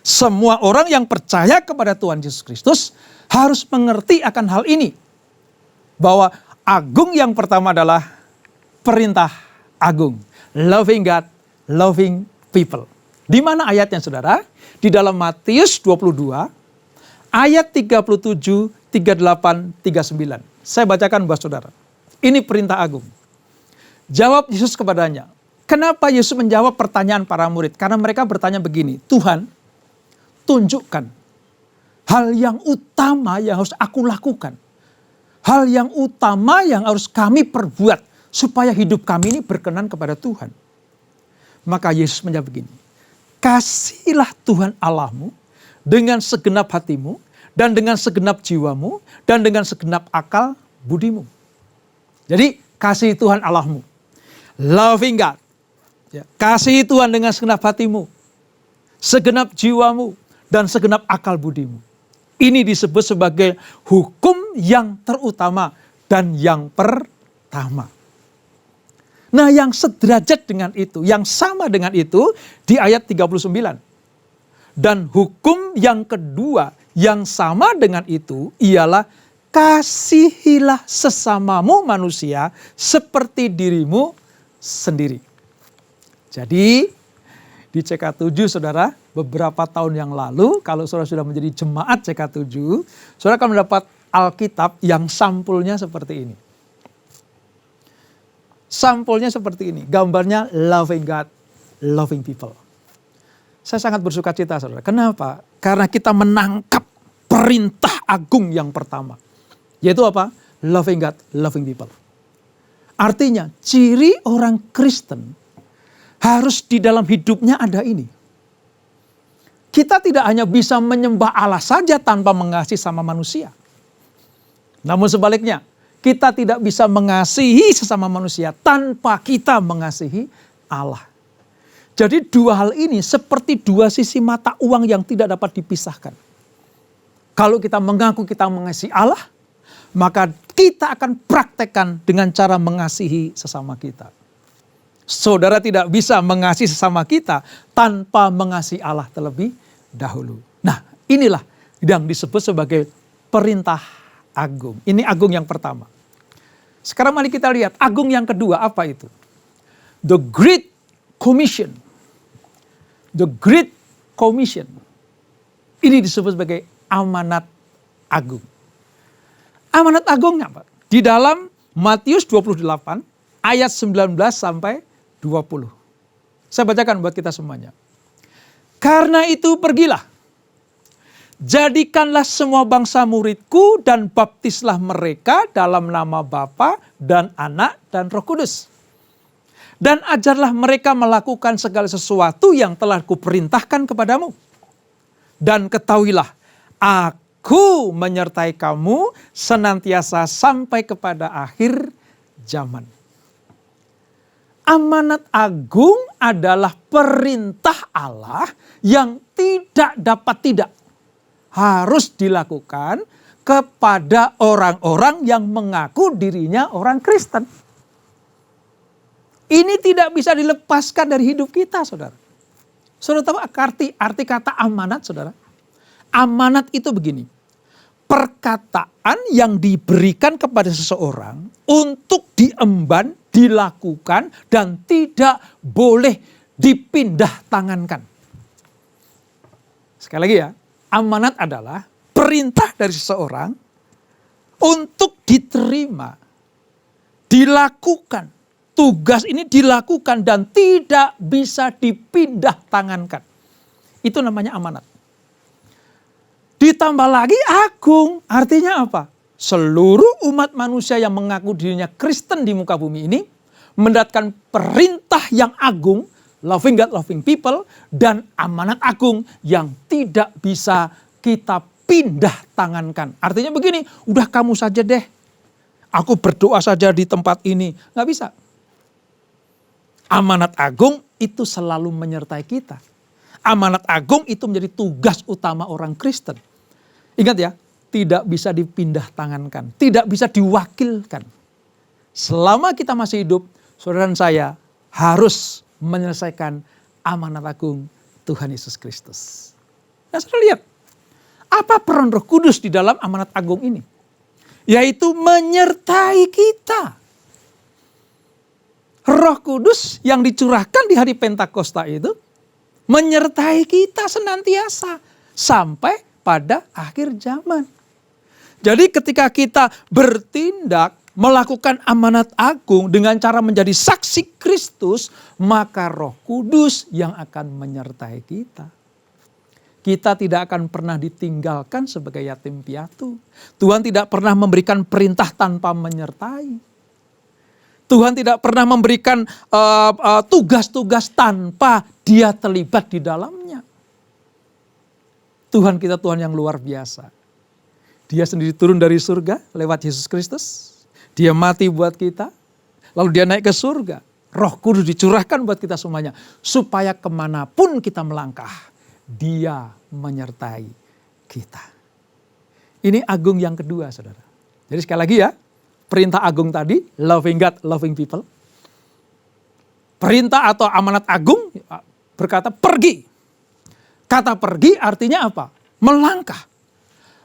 Semua orang yang percaya kepada Tuhan Yesus Kristus harus mengerti akan hal ini. Bahwa agung yang pertama adalah perintah agung. Loving God, loving people. Di mana ayatnya saudara? Di dalam Matius 22 ayat 37, 38, 39. Saya bacakan buat saudara. Ini perintah agung. Jawab Yesus kepadanya. Kenapa Yesus menjawab pertanyaan para murid? Karena mereka bertanya begini, Tuhan, tunjukkan hal yang utama yang harus aku lakukan. Hal yang utama yang harus kami perbuat supaya hidup kami ini berkenan kepada Tuhan. Maka Yesus menjawab begini, kasihilah Tuhan Allahmu dengan segenap hatimu dan dengan segenap jiwamu dan dengan segenap akal budimu. Jadi kasih Tuhan Allahmu. Loving God. Ya, kasihi Tuhan dengan segenap hatimu, segenap jiwamu, dan segenap akal budimu. Ini disebut sebagai hukum yang terutama dan yang pertama. Nah, yang sederajat dengan itu, yang sama dengan itu di ayat 39. Dan hukum yang kedua yang sama dengan itu ialah kasihilah sesamamu manusia seperti dirimu sendiri. Jadi di CK7 saudara, beberapa tahun yang lalu kalau saudara sudah menjadi jemaat CK7, saudara akan mendapat Alkitab yang sampulnya seperti ini. Sampulnya seperti ini, gambarnya loving God, loving people. Saya sangat bersuka cita saudara. Kenapa? Karena kita menangkap perintah agung yang pertama. Yaitu apa? Loving God, loving people. Artinya ciri orang Kristen harus di dalam hidupnya ada ini. Kita tidak hanya bisa menyembah Allah saja tanpa mengasihi sama manusia. Namun sebaliknya, kita tidak bisa mengasihi sesama manusia tanpa kita mengasihi Allah. Jadi dua hal ini seperti dua sisi mata uang yang tidak dapat dipisahkan. Kalau kita mengaku kita mengasihi Allah, maka kita akan praktekkan dengan cara mengasihi sesama kita. Saudara tidak bisa mengasihi sesama kita tanpa mengasihi Allah terlebih dahulu. Nah, inilah yang disebut sebagai perintah agung. Ini agung yang pertama. Sekarang mari kita lihat agung yang kedua, apa itu? The Great Commission. The Great Commission. Ini disebut sebagai amanat agung. Amanat agungnya apa? Di dalam Matius 28 ayat 19 sampai 20. Saya bacakan buat kita semuanya. Karena itu pergilah, jadikanlah semua bangsa muridku dan baptislah mereka dalam nama Bapa dan Anak dan Roh Kudus. Dan ajarlah mereka melakukan segala sesuatu yang telah kuperintahkan kepadamu. Dan ketahuilah, Aku menyertai kamu senantiasa sampai kepada akhir zaman. Amanat agung adalah perintah Allah yang tidak dapat tidak. Harus dilakukan kepada orang-orang yang mengaku dirinya orang Kristen. Ini tidak bisa dilepaskan dari hidup kita, saudara. Saudara tahu arti kata amanat, saudara? Amanat itu begini. Perkataan yang diberikan kepada seseorang untuk diemban, dilakukan, dan tidak boleh dipindah tangankan. Sekali lagi ya, amanat adalah perintah dari seseorang untuk diterima, dilakukan. Tugas ini dilakukan dan tidak bisa dipindah tangankan. Itu namanya amanat. Ditambah lagi agung, artinya apa? Seluruh umat manusia yang mengaku dirinya Kristen di muka bumi ini mendapatkan perintah yang agung, loving God, loving people, dan amanat agung yang tidak bisa kita pindah tangankan. Artinya begini, udah kamu saja deh, aku berdoa saja di tempat ini. Nggak bisa. Amanat agung itu selalu menyertai kita. Amanat agung itu menjadi tugas utama orang Kristen. Ingat ya, tidak bisa dipindah tangankan, tidak bisa diwakilkan. Selama kita masih hidup, saudara dan saya harus menyelesaikan amanat agung Tuhan Yesus Kristus. Nah, saudara lihat, apa peran Roh Kudus di dalam amanat agung ini? Yaitu menyertai kita. Roh Kudus yang dicurahkan di hari Pentakosta itu menyertai kita senantiasa sampai pada akhir zaman. Jadi ketika kita bertindak melakukan amanat agung dengan cara menjadi saksi Kristus, maka Roh Kudus yang akan menyertai kita. Kita tidak akan pernah ditinggalkan sebagai yatim piatu. Tuhan tidak pernah memberikan perintah tanpa menyertai. Tuhan tidak pernah memberikan tugas-tugas tanpa Dia terlibat di dalamnya. Tuhan kita Tuhan yang luar biasa. Dia sendiri turun dari surga lewat Yesus Kristus. Dia mati buat kita. Lalu Dia naik ke surga. Roh Kudus dicurahkan buat kita semuanya. Supaya kemanapun kita melangkah, Dia menyertai kita. Ini agung yang kedua, saudara. Jadi sekali lagi ya, perintah agung tadi, loving God, loving people. Perintah atau amanat agung berkata pergi. Kata pergi artinya apa? Melangkah.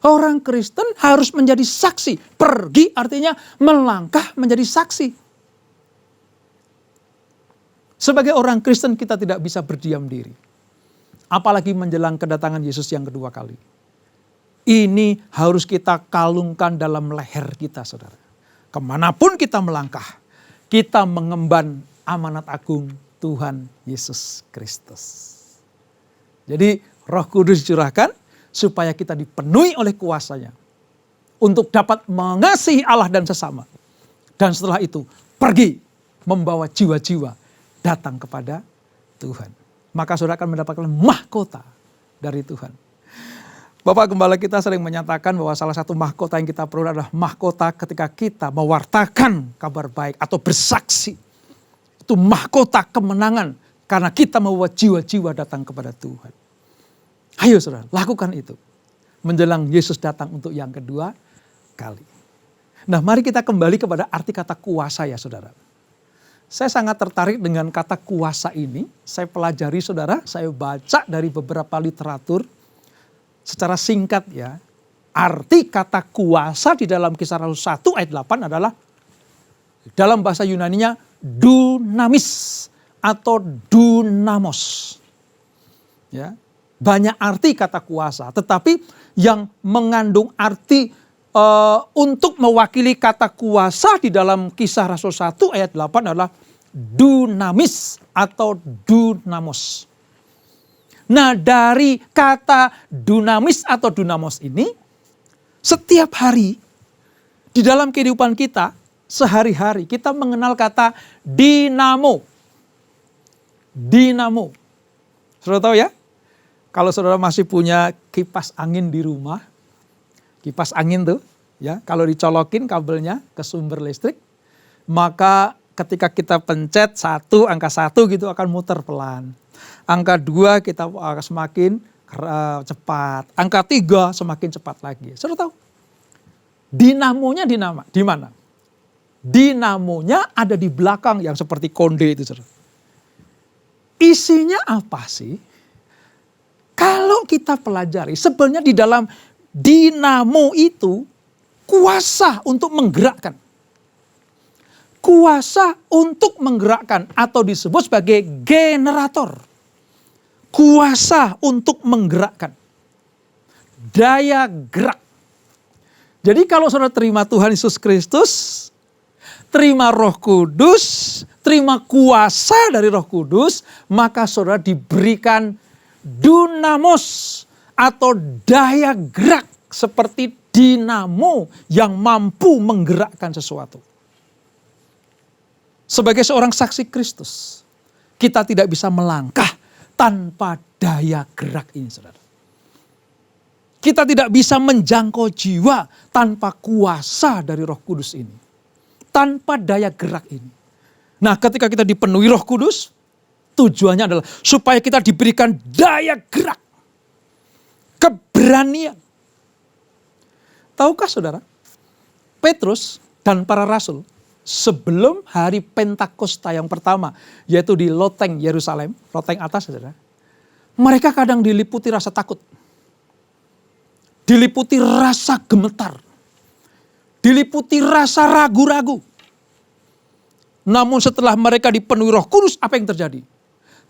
Orang Kristen harus menjadi saksi. Pergi artinya melangkah menjadi saksi. Sebagai orang Kristen kita tidak bisa berdiam diri. Apalagi menjelang kedatangan Yesus yang kedua kali. Ini harus kita kalungkan dalam leher kita, saudara. Kemanapun kita melangkah, kita mengemban amanat agung Tuhan Yesus Kristus. Jadi Roh Kudus dicurahkan supaya kita dipenuhi oleh kuasa-Nya untuk dapat mengasihi Allah dan sesama. Dan setelah itu pergi membawa jiwa-jiwa datang kepada Tuhan. Maka saudara akan mendapatkan mahkota dari Tuhan. Bapak Gembala kita sering menyatakan bahwa salah satu mahkota yang kita perlu adalah mahkota ketika kita mewartakan kabar baik atau bersaksi. Itu mahkota kemenangan karena kita membawa jiwa-jiwa datang kepada Tuhan. Ayo saudara, lakukan itu. Menjelang Yesus datang untuk yang kedua kali. Nah, mari kita kembali kepada arti kata kuasa ya saudara. Saya sangat tertarik dengan kata kuasa ini. Saya pelajari saudara, saya baca dari beberapa literatur. Secara singkat ya, arti kata kuasa di dalam Kisah Rasul 1 ayat 8 adalah dalam bahasa Yunaninya dunamis atau dunamos. Ya, banyak arti kata kuasa, tetapi yang mengandung arti untuk mewakili kata kuasa di dalam Kisah Rasul 1 ayat 8 adalah dunamis atau dunamos. Nah, dari kata dunamis atau dunamos ini, setiap hari di dalam kehidupan kita sehari-hari kita mengenal kata dinamo. Dinamo. Saudara tahu ya? Kalau saudara masih punya kipas angin di rumah, kipas angin tuh, ya, kalau dicolokin kabelnya ke sumber listrik, maka ketika kita pencet angka 1 gitu akan muter pelan. Angka 2 kita akan semakin cepat. Angka 3 semakin cepat lagi. Saudara tahu? Dinamonya di mana? Dinamonya ada di belakang yang seperti konde itu, saudara. Isinya apa sih? Kalau kita pelajari, sebenarnya di dalam dinamo itu kuasa untuk menggerakkan. Kuasa untuk menggerakkan atau disebut sebagai generator. Kuasa untuk menggerakkan. Daya gerak. Jadi kalau saudara terima Tuhan Yesus Kristus, terima Roh Kudus, terima kuasa dari Roh Kudus, maka saudara diberikan dunamos atau daya gerak seperti dinamo yang mampu menggerakkan sesuatu. Sebagai seorang saksi Kristus, kita tidak bisa melangkah tanpa daya gerak ini, saudara. Kita tidak bisa menjangkau jiwa tanpa kuasa dari Roh Kudus ini. Tanpa daya gerak ini. Nah, ketika kita dipenuhi Roh Kudus, tujuannya adalah supaya kita diberikan daya gerak. Keberanian. Tahukah saudara, Petrus dan para rasul sebelum hari Pentakosta yang pertama, yaitu di loteng Yerusalem, loteng atas saudara, mereka kadang diliputi rasa takut. Diliputi rasa gemetar. Diliputi rasa ragu-ragu. Namun setelah mereka dipenuhi Roh Kudus, apa yang terjadi?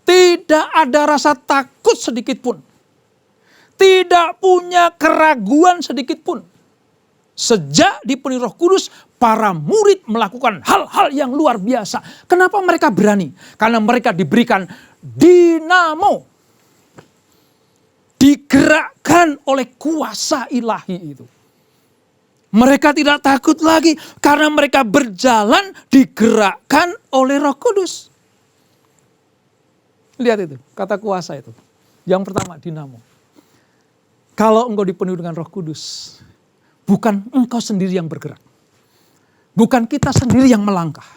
Tidak ada rasa takut sedikit pun. Tidak punya keraguan sedikit pun. Sejak dipenuhi Roh Kudus, para murid melakukan hal-hal yang luar biasa. Kenapa mereka berani? Karena mereka diberikan dinamo. Digerakkan oleh kuasa ilahi itu. Mereka tidak takut lagi karena mereka berjalan digerakkan oleh Roh Kudus. Lihat itu, kata kuasa itu. Yang pertama, dinamo. Kalau engkau dipenuhi dengan Roh Kudus, bukan engkau sendiri yang bergerak. Bukan kita sendiri yang melangkah.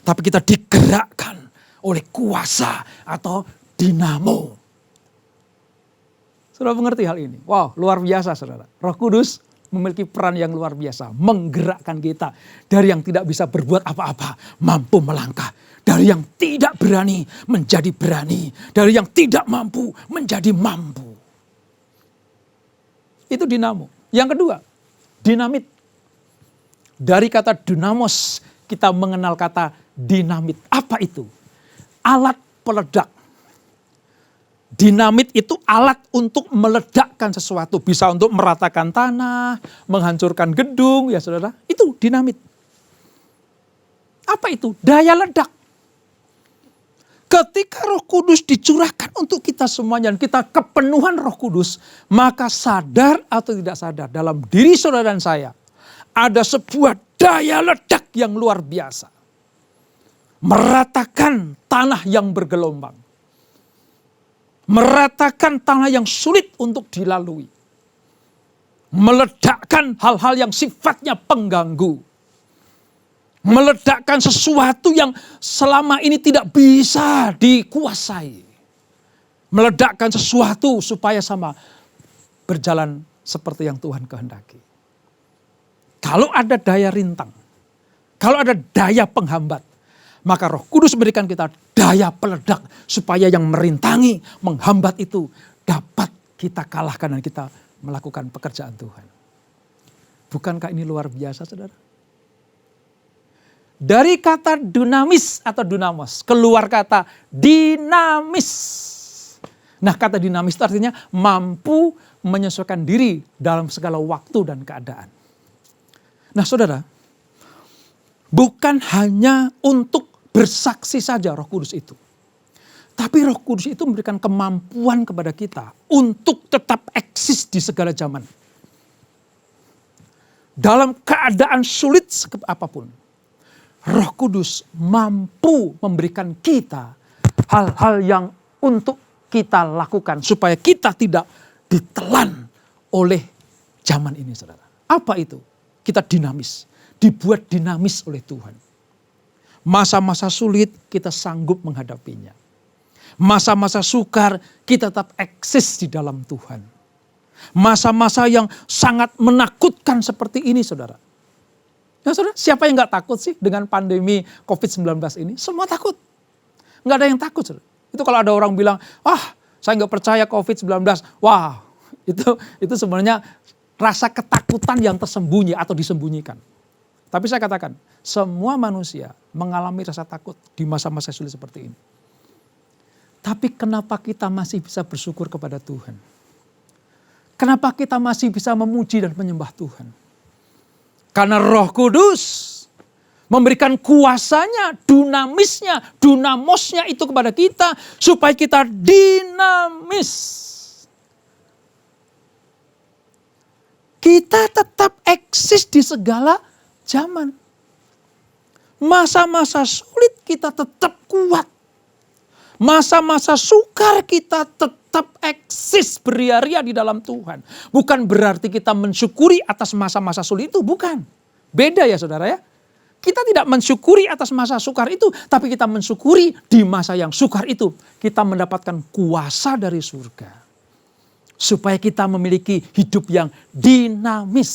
Tapi kita digerakkan oleh kuasa atau dinamo. Saudara mengerti hal ini? Wow, luar biasa saudara. Roh Kudus memiliki peran yang luar biasa. Menggerakkan kita dari yang tidak bisa berbuat apa-apa. Mampu melangkah. Dari yang tidak berani menjadi berani. Dari yang tidak mampu menjadi mampu. Itu dinamo. Yang kedua, dinamit. Dari kata dynamos kita mengenal kata dinamit. Apa itu? alat peledak. Dinamit itu alat untuk meledakkan sesuatu. Bisa untuk meratakan tanah, menghancurkan gedung, ya saudara. Itu dinamit. Apa itu? Daya ledak. Ketika Roh Kudus dicurahkan untuk kita semuanya, dan kita kepenuhan Roh Kudus, maka sadar atau tidak sadar dalam diri saudara dan saya, ada sebuah daya ledak yang luar biasa. Meratakan tanah yang bergelombang. Meratakan tanah yang sulit untuk dilalui. Meledakkan hal-hal yang sifatnya pengganggu. Meledakkan sesuatu yang selama ini tidak bisa dikuasai. Meledakkan sesuatu supaya sama berjalan seperti yang Tuhan kehendaki. Kalau ada daya rintang, kalau ada daya penghambat, maka Roh Kudus memberikan kita daya peledak supaya yang merintangi, menghambat itu dapat kita kalahkan dan kita melakukan pekerjaan Tuhan. Bukankah ini luar biasa, saudara? Dari kata dunamis atau dunamos keluar kata dinamis. Nah, kata dinamis itu artinya mampu menyesuaikan diri dalam segala waktu dan keadaan. Nah, saudara, bukan hanya untuk bersaksi saja Roh Kudus itu. Tapi Roh Kudus itu memberikan kemampuan kepada kita untuk tetap eksis di segala zaman. Dalam keadaan sulit apapun, Roh Kudus mampu memberikan kita hal-hal yang untuk kita lakukan supaya kita tidak ditelan oleh zaman ini, saudara. Apa itu? Kita dinamis, dibuat dinamis oleh Tuhan. Masa-masa sulit kita sanggup menghadapinya. Masa-masa sukar kita tetap eksis di dalam Tuhan. Masa-masa yang sangat menakutkan seperti ini, saudara. Nah, saudara, siapa yang gak takut sih dengan pandemi COVID-19 ini? Semua takut. Gak ada yang takut, saudara. Itu kalau ada orang bilang, saya gak percaya COVID-19. Wah, itu sebenarnya rasa ketakutan yang tersembunyi atau disembunyikan. Tapi saya katakan, semua manusia mengalami rasa takut di masa-masa sulit seperti ini. Tapi kenapa kita masih bisa bersyukur kepada Tuhan? Kenapa kita masih bisa memuji dan menyembah Tuhan? Karena Roh Kudus memberikan kuasanya, dunamisnya, dunamosnya itu kepada kita supaya kita dinamis. Kita tetap eksis di segala zaman. Masa-masa sulit kita tetap kuat. Masa-masa sukar kita tetap eksis beria-ria di dalam Tuhan. Bukan berarti kita mensyukuri atas masa-masa sulit itu, bukan. Beda ya saudara ya. Kita tidak mensyukuri atas masa sukar itu, tapi kita mensyukuri di masa yang sukar itu. Kita mendapatkan kuasa dari surga. Supaya kita memiliki hidup yang dinamis.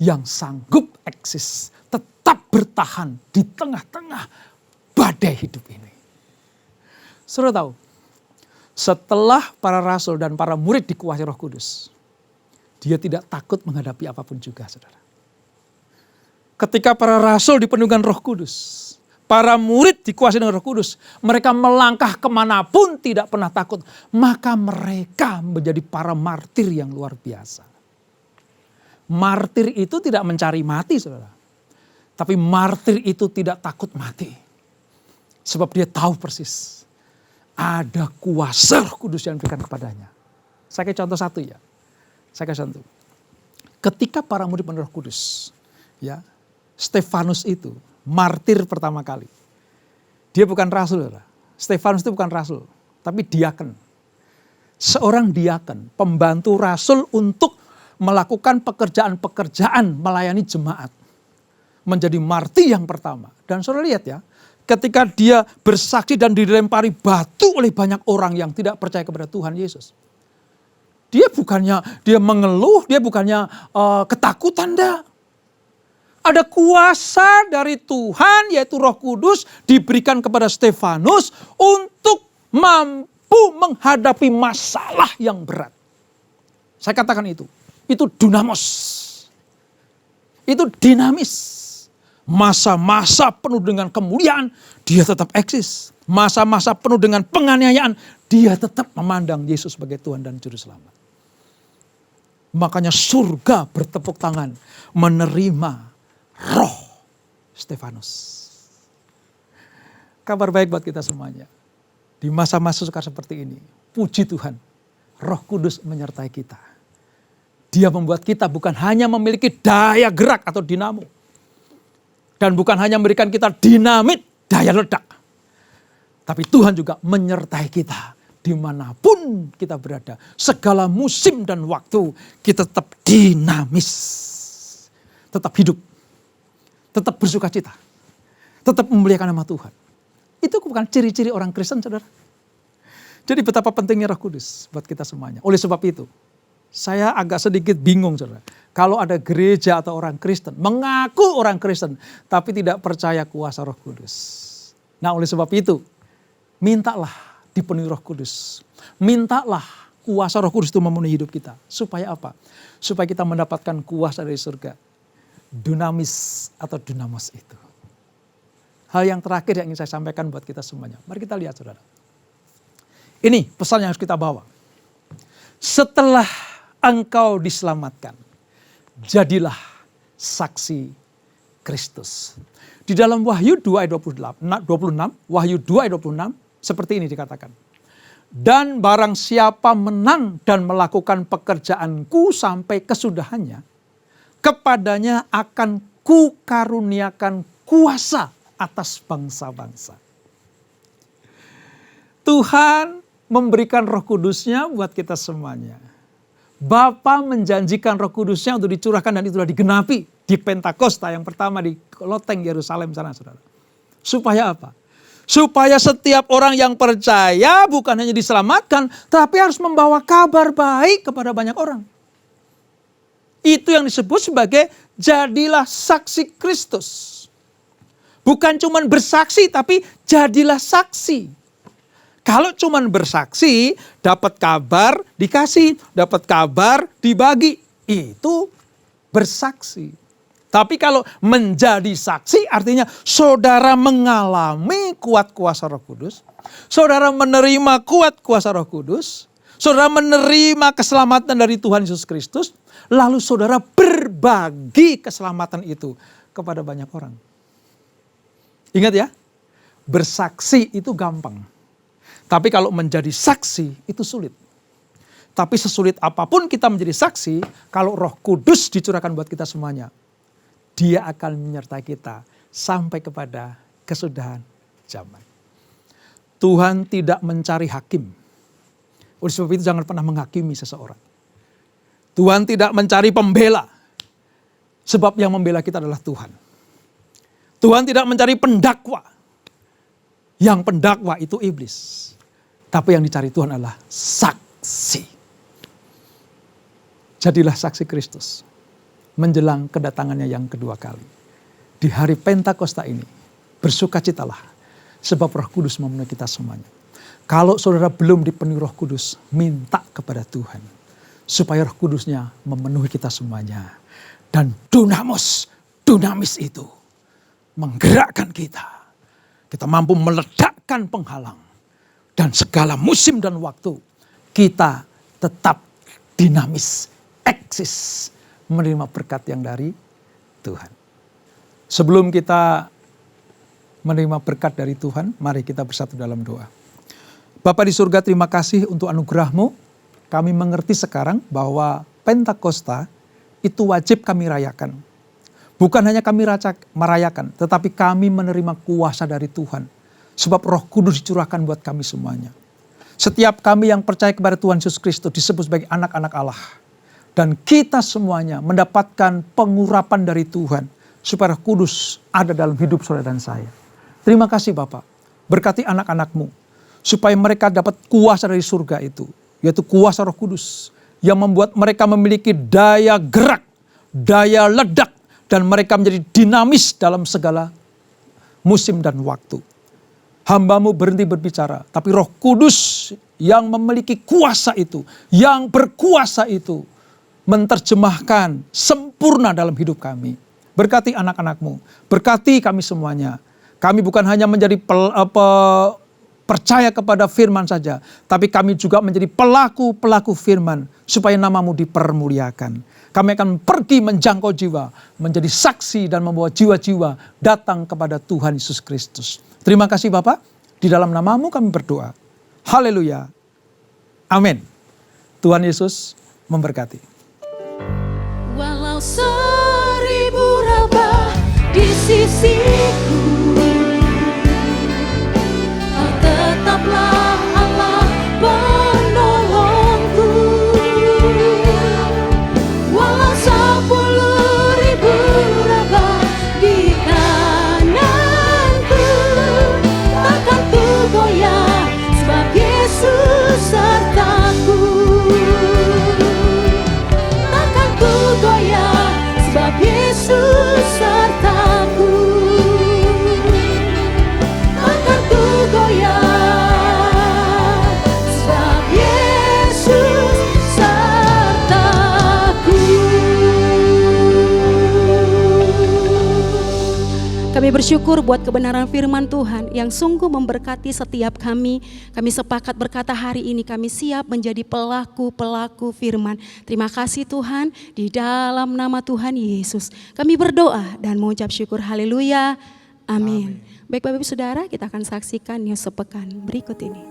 Yang sanggup eksis. Tetap bertahan di tengah-tengah badai hidup ini. Saudara tahu, setelah para rasul dan para murid dikuasai Roh Kudus, dia tidak takut menghadapi apapun juga, saudara. Ketika para rasul dipenuhkan Roh Kudus, para murid dikuasai dengan Roh Kudus, mereka melangkah kemanapun tidak pernah takut. Maka mereka menjadi para martir yang luar biasa. Martir itu tidak mencari mati, saudara. Tapi martir itu tidak takut mati. Sebab dia tahu persis. Ada kuasa Roh Kudus yang diberikan kepadanya. Saya kasih contoh satu ya. Saya kasih contoh. Ketika para murid penuh Roh Kudus, ya, Stefanus itu martir pertama kali. Dia bukan rasul, saudara. Stefanus itu bukan rasul, tapi diaken. Seorang diaken, pembantu rasul untuk melakukan pekerjaan-pekerjaan melayani jemaat. Menjadi martir yang pertama. Dan saudara lihat ya, ketika dia bersaksi dan dilempari batu oleh banyak orang yang tidak percaya kepada Tuhan Yesus. Dia bukannya dia mengeluh, dia bukannya ketakutan, enggak. Ada kuasa dari Tuhan yaitu Roh Kudus diberikan kepada Stefanus untuk mampu menghadapi masalah yang berat. Saya katakan itu dunamos. Itu dinamis. Masa-masa penuh dengan kemuliaan, dia tetap eksis. Masa-masa penuh dengan penganiayaan, dia tetap memandang Yesus sebagai Tuhan dan Juru Selamat. Makanya surga bertepuk tangan menerima roh Stefanus. Kabar baik buat kita semuanya. Di masa-masa sukar seperti ini, puji Tuhan, Roh Kudus menyertai kita. Dia membuat kita bukan hanya memiliki daya gerak atau dinamo. Dan bukan hanya memberikan kita dinamit, daya ledak. Tapi Tuhan juga menyertai kita dimanapun kita berada. Segala musim dan waktu kita tetap dinamis. Tetap hidup. Tetap bersuka cita. Tetap memuliakan nama Tuhan. Itu bukan ciri-ciri orang Kristen, saudara. Jadi betapa pentingnya Roh Kudus buat kita semuanya. Oleh sebab itu, saya agak sedikit bingung, saudara. Kalau ada gereja atau orang Kristen, mengaku orang Kristen, tapi tidak percaya kuasa Roh Kudus. Nah, oleh sebab itu, mintalah dipenuhi Roh Kudus. Mintalah kuasa Roh Kudus itu memenuhi hidup kita. Supaya apa? Supaya kita mendapatkan kuasa dari surga. Dunamis atau dunamos itu. Hal yang terakhir yang ingin saya sampaikan buat kita semuanya. Mari kita lihat, saudara. Ini pesan yang harus kita bawa. Setelah engkau diselamatkan, jadilah saksi Kristus. Di dalam Wahyu 2 ayat 26, Wahyu 2 ayat 26, seperti ini dikatakan. Dan barang siapa menang dan melakukan pekerjaanku sampai kesudahannya, kepadanya akan kukaruniakan kuasa atas bangsa-bangsa. Tuhan memberikan Roh Kudusnya buat kita semuanya. Bapa menjanjikan Roh Kudusnya untuk dicurahkan dan itu sudah digenapi di Pentakosta yang pertama di loteng Yerusalem sana, saudara. Supaya apa? Supaya setiap orang yang percaya bukan hanya diselamatkan, tapi harus membawa kabar baik kepada banyak orang. Itu yang disebut sebagai jadilah saksi Kristus. Bukan cuma bersaksi, tapi jadilah saksi. Kalau cuma bersaksi, dapat kabar dikasih, dapat kabar dibagi. Itu bersaksi. Tapi kalau menjadi saksi artinya saudara mengalami kuat kuasa Roh Kudus. Saudara menerima kuat kuasa Roh Kudus. Saudara menerima keselamatan dari Tuhan Yesus Kristus. Lalu saudara berbagi keselamatan itu kepada banyak orang. Ingat ya, bersaksi itu gampang. Tapi kalau menjadi saksi itu sulit. Tapi sesulit apapun kita menjadi saksi, kalau Roh Kudus dicurahkan buat kita semuanya, Dia akan menyertai kita sampai kepada kesudahan zaman. Tuhan tidak mencari hakim. Oleh sebab itu jangan pernah menghakimi seseorang. Tuhan tidak mencari pembela. Sebab yang membela kita adalah Tuhan. Tuhan tidak mencari pendakwa. Yang pendakwa itu iblis. Tapi yang dicari Tuhan adalah saksi. Jadilah saksi Kristus. Menjelang kedatangannya yang kedua kali. Di hari Pentakosta ini, bersukacitalah. Sebab Roh Kudus memenuhi kita semuanya. Kalau saudara belum dipenuhi Roh Kudus, minta kepada Tuhan. Supaya Roh Kudusnya memenuhi kita semuanya. Dan dunamis itu menggerakkan kita. Kita mampu meledakkan penghalang. Dan segala musim dan waktu kita tetap dinamis, eksis, menerima berkat yang dari Tuhan. Sebelum kita menerima berkat dari Tuhan, mari kita bersatu dalam doa. Bapa di surga, terima kasih untuk anugerah-Mu. Kami mengerti sekarang bahwa Pentakosta itu wajib kami rayakan. Bukan hanya kami merayakan, tetapi kami menerima kuasa dari Tuhan. Sebab Roh Kudus dicurahkan buat kami semuanya. Setiap kami yang percaya kepada Tuhan Yesus Kristus disebut sebagai anak-anak Allah. Dan kita semuanya mendapatkan pengurapan dari Tuhan. Supaya Roh Kudus ada dalam hidup saudara dan saya. Terima kasih Bapak. Berkati anak-anak-Mu. Supaya mereka dapat kuasa dari surga itu. Yaitu kuasa Roh Kudus. Yang membuat mereka memiliki daya gerak. Daya ledak. Dan mereka menjadi dinamis dalam segala musim dan waktu. Hamba-Mu berhenti berbicara. Tapi Roh Kudus yang memiliki kuasa itu. Yang berkuasa itu. Menerjemahkan sempurna dalam hidup kami. berkati anak-anakmu, berkati kami semuanya. Kami bukan hanya menjadi percaya kepada firman saja, tapi kami juga menjadi pelaku-pelaku firman, supaya namamu dipermuliakan. Kami akan pergi menjangkau jiwa, menjadi saksi dan membawa jiwa-jiwa datang kepada Tuhan Yesus Kristus. Terima kasih Bapak, di dalam namamu kami berdoa. Haleluya. Amin. Tuhan Yesus memberkati. Walau 1000 rabah di sisiku, Kau tetaplah Allah penolongku. Walau 10.000 rabah di kananku, takkan ku goyah, sebab Yesus sertaku. Takkan ku goyah, sebab Yesus sertaku. Takkan ku goyah, sebab Yesus sertaku. Kami bersyukur buat kebenaran firman Tuhan yang sungguh memberkati setiap kami. Kami sepakat berkata hari ini kami siap menjadi pelaku-pelaku firman. Terima kasih Tuhan, di dalam nama Tuhan Yesus kami berdoa dan mengucap syukur. Haleluya. Amin. Baik Bapak Ibu Saudara, kita akan saksikan news sepekan berikut ini.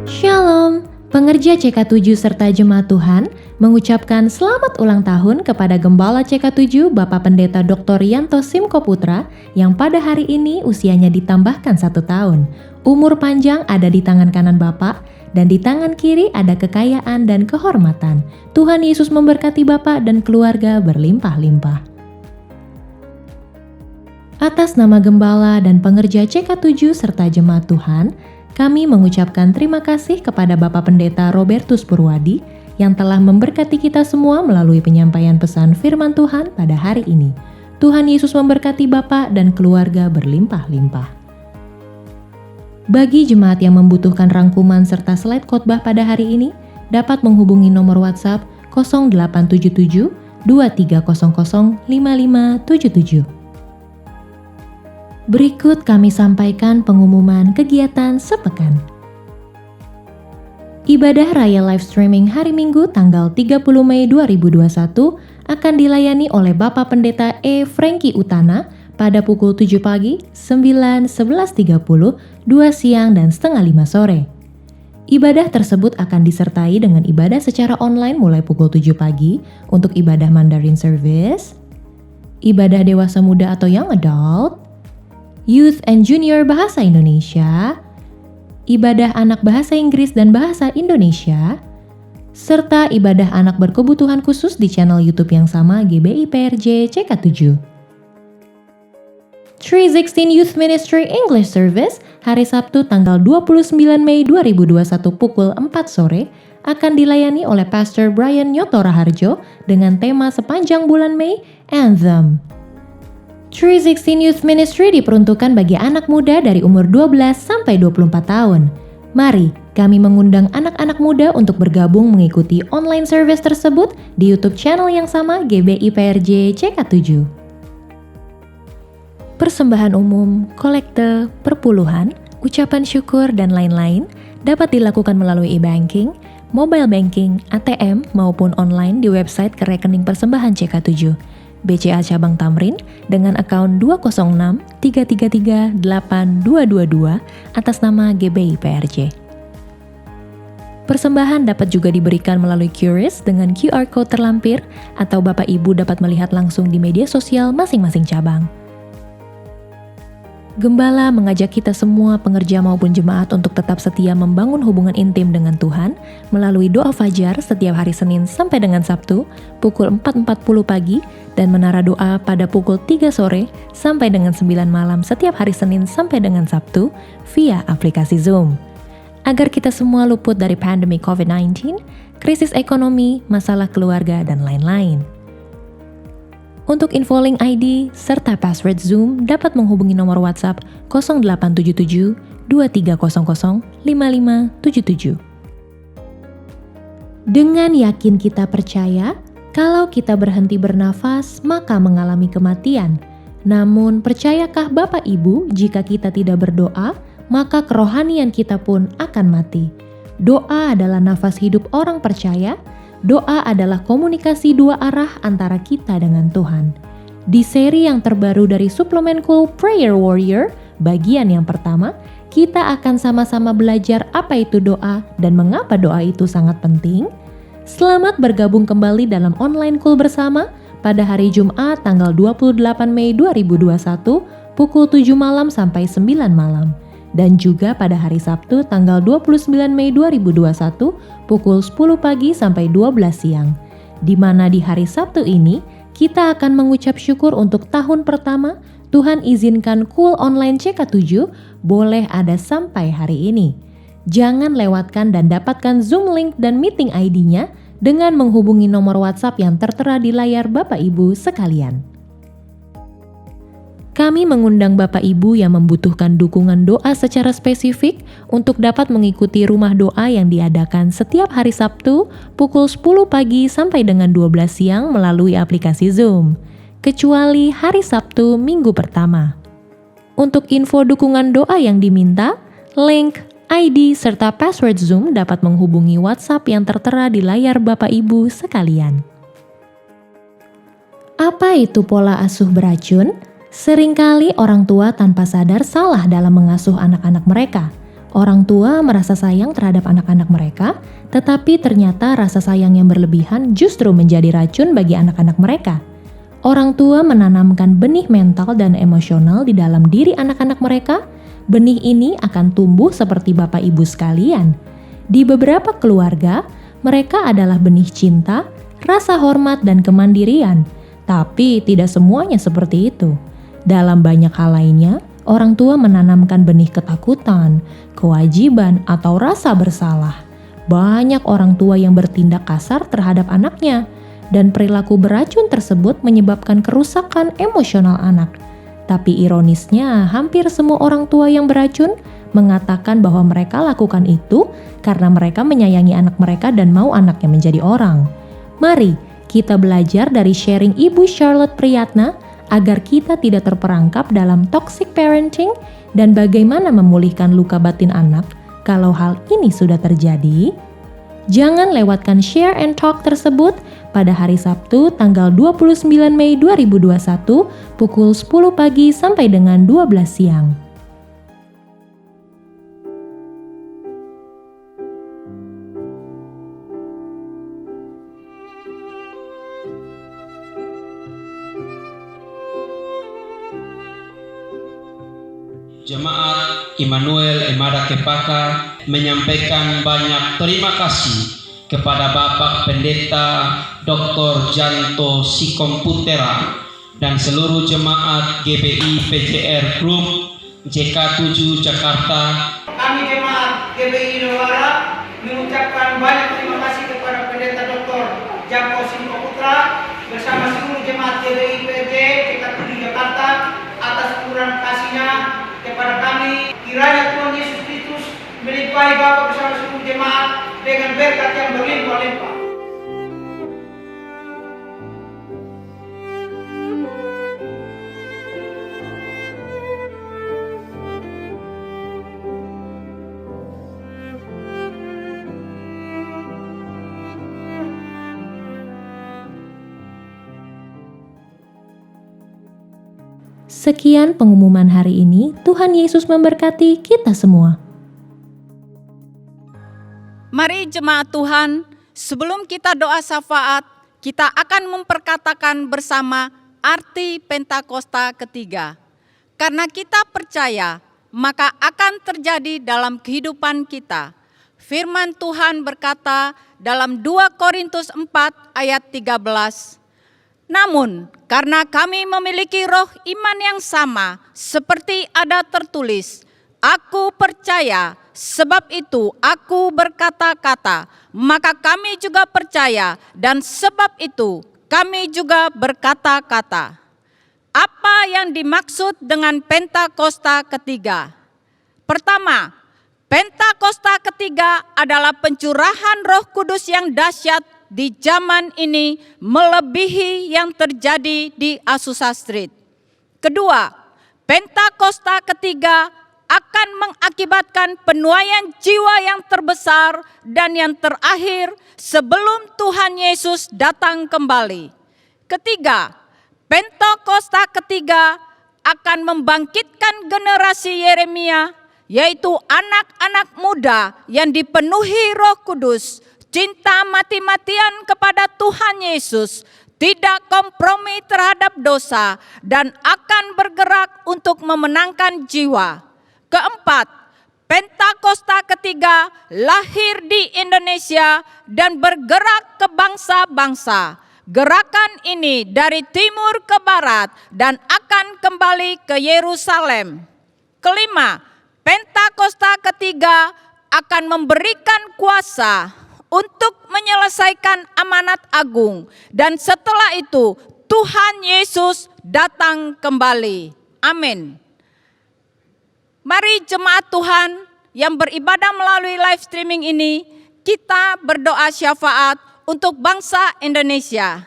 Shalom, pengerja CK7 serta jemaat Tuhan mengucapkan selamat ulang tahun kepada Gembala CK7 Bapak Pendeta Dr. Yanto Simko Putra yang pada hari ini usianya ditambahkan 1 tahun. Umur panjang ada di tangan kanan Bapak dan di tangan kiri ada kekayaan dan kehormatan. Tuhan Yesus memberkati Bapak dan keluarga berlimpah-limpah. Atas nama Gembala dan pengerja CK7 serta jemaat Tuhan, kami mengucapkan terima kasih kepada Bapak Pendeta Robertus Purwadi yang telah memberkati kita semua melalui penyampaian pesan firman Tuhan pada hari ini. Tuhan Yesus memberkati Bapak dan keluarga berlimpah-limpah. Bagi jemaat yang membutuhkan rangkuman serta slide khotbah pada hari ini, dapat menghubungi nomor WhatsApp 0877 2300 5577. Berikut kami sampaikan pengumuman kegiatan sepekan. Ibadah Raya Live Streaming hari Minggu tanggal 30 Mei 2021 akan dilayani oleh Bapak Pendeta E. Franky Utana pada pukul 7 pagi, 9, 11.30, 2 siang, dan setengah 5 sore. Ibadah tersebut akan disertai dengan ibadah secara online mulai pukul 7 pagi untuk ibadah Mandarin Service, ibadah dewasa muda atau Young Adult, Youth and Junior Bahasa Indonesia, ibadah anak bahasa Inggris dan bahasa Indonesia, serta ibadah anak berkebutuhan khusus di channel YouTube yang sama GBI PRJ CK7. 316 Youth Ministry English Service hari Sabtu tanggal 29 Mei 2021 pukul 4 sore akan dilayani oleh Pastor Brian Nyoto Raharjo dengan tema sepanjang bulan Mei, Anthem. 316 Youth Ministry diperuntukkan bagi anak muda dari umur 12 sampai 24 tahun. Mari, kami mengundang anak-anak muda untuk bergabung mengikuti online service tersebut di YouTube channel yang sama GBI PRJ CK7. Persembahan umum, kolekte, perpuluhan, ucapan syukur, dan lain-lain dapat dilakukan melalui e-banking, mobile banking, ATM, maupun online di website ke rekening persembahan CK7. BCA Cabang Tamrin dengan akaun 206-333-8222 atas nama GBI PRJ. Persembahan dapat juga diberikan melalui QRIS dengan QR Code terlampir atau Bapak Ibu dapat melihat langsung di media sosial masing-masing cabang. Gembala mengajak kita semua pengerja maupun jemaat untuk tetap setia membangun hubungan intim dengan Tuhan melalui doa fajar setiap hari Senin sampai dengan Sabtu pukul 4.40 pagi dan menara doa pada pukul 3 sore sampai dengan 9 malam setiap hari Senin sampai dengan Sabtu via aplikasi Zoom. Agar kita semua luput dari pandemi COVID-19, krisis ekonomi, masalah keluarga, dan lain-lain. Untuk info link ID serta password Zoom dapat menghubungi nomor WhatsApp 0877 2300 5577. Dengan yakin kita percaya, kalau kita berhenti bernafas, maka mengalami kematian. Namun, percayakah Bapak Ibu, jika kita tidak berdoa, maka kerohanian kita pun akan mati. Doa adalah nafas hidup orang percaya. Doa adalah komunikasi dua arah antara kita dengan Tuhan. Di seri yang terbaru dari suplemen Cool Prayer Warrior, bagian yang pertama, kita akan sama-sama belajar apa itu doa dan mengapa doa itu sangat penting. Selamat bergabung kembali dalam online Cool bersama pada hari Jumat tanggal 28 Mei 2021 pukul 7 malam sampai 9 malam. Dan juga pada hari Sabtu tanggal 29 Mei 2021 pukul 10 pagi sampai 12 siang. Di mana di hari Sabtu ini kita akan mengucap syukur untuk tahun pertama Tuhan izinkan Cool Online CK7 boleh ada sampai hari ini. Jangan lewatkan dan dapatkan Zoom link dan meeting ID-nya dengan menghubungi nomor WhatsApp yang tertera di layar Bapak Ibu sekalian. Kami mengundang Bapak Ibu yang membutuhkan dukungan doa secara spesifik untuk dapat mengikuti rumah doa yang diadakan setiap hari Sabtu pukul 10 pagi sampai dengan 12 siang melalui aplikasi Zoom, kecuali hari Sabtu minggu pertama. Untuk info dukungan doa yang diminta, link, ID, serta password Zoom dapat menghubungi WhatsApp yang tertera di layar Bapak Ibu sekalian. Apa itu pola asuh beracun? Seringkali orang tua tanpa sadar salah dalam mengasuh anak-anak mereka. Orang tua merasa sayang terhadap anak-anak mereka, tetapi ternyata rasa sayang yang berlebihan justru menjadi racun bagi anak-anak mereka. Orang tua menanamkan benih mental dan emosional di dalam diri anak-anak mereka. Benih ini akan tumbuh seperti Bapak Ibu sekalian. Di beberapa keluarga, mereka adalah benih cinta, rasa hormat, dan kemandirian. Tapi tidak semuanya seperti itu. Dalam banyak hal lainnya, orang tua menanamkan benih ketakutan, kewajiban, atau rasa bersalah. Banyak orang tua yang bertindak kasar terhadap anaknya, dan perilaku beracun tersebut menyebabkan kerusakan emosional anak. Tapi ironisnya, hampir semua orang tua yang beracun mengatakan bahwa mereka lakukan itu karena mereka menyayangi anak mereka dan mau anaknya menjadi orang. Mari kita belajar dari sharing Ibu Charlotte Priyatna agar kita tidak terperangkap dalam toxic parenting dan bagaimana memulihkan luka batin anak kalau hal ini sudah terjadi. Jangan lewatkan share and talk tersebut pada hari Sabtu tanggal 29 Mei 2021 pukul 10 pagi sampai dengan 12 siang. Jemaat Immanuel Emada Kepaka menyampaikan banyak terima kasih kepada Bapak Pendeta Dr. Janto Sikomputera dan seluruh jemaat GBI PJR Group JK7 Jakarta. Kami jemaat GBI Novara mengucapkan banyak terima kasih kepada Pendeta Dr. Janto Sikomputera bersama seluruh jemaat GBI PJ JK7 Jakarta atas curahan kasih-Nya kepada kami. Kiranya Tuhan Yesus Kristus melimpahi Bapa bersama seluruh jemaat dengan berkat yang berlimpah-limpah. Sekian pengumuman hari ini. Tuhan Yesus memberkati kita semua. Mari jemaat Tuhan, sebelum kita doa syafaat, kita akan memperkatakan bersama arti Pentakosta ketiga. Karena kita percaya, maka akan terjadi dalam kehidupan kita. Firman Tuhan berkata dalam 2 Korintus 4 ayat 13, namun karena kami memiliki roh iman yang sama, seperti ada tertulis, aku percaya, sebab itu aku berkata-kata, maka kami juga percaya, dan sebab itu kami juga berkata-kata. Apa yang dimaksud dengan Pentakosta ketiga? Pertama, Pentakosta ketiga adalah pencurahan Roh Kudus yang dahsyat di zaman ini melebihi yang terjadi di Azusa Street. Kedua, Pentakosta ketiga akan mengakibatkan penuaian jiwa yang terbesar dan yang terakhir sebelum Tuhan Yesus datang kembali. Ketiga, Pentakosta ketiga akan membangkitkan generasi Yeremia, yaitu anak-anak muda yang dipenuhi Roh Kudus, cinta mati-matian kepada Tuhan Yesus, tidak kompromi terhadap dosa, dan akan bergerak untuk memenangkan jiwa. Keempat, Pentakosta ketiga lahir di Indonesia dan bergerak ke bangsa-bangsa. Gerakan ini dari timur ke barat dan akan kembali ke Yerusalem. Kelima, Pentakosta ketiga akan memberikan kuasa untuk menyelesaikan amanat agung, dan setelah itu Tuhan Yesus datang kembali. Amin. Mari jemaat Tuhan yang beribadah melalui live streaming ini, kita berdoa syafaat untuk bangsa Indonesia.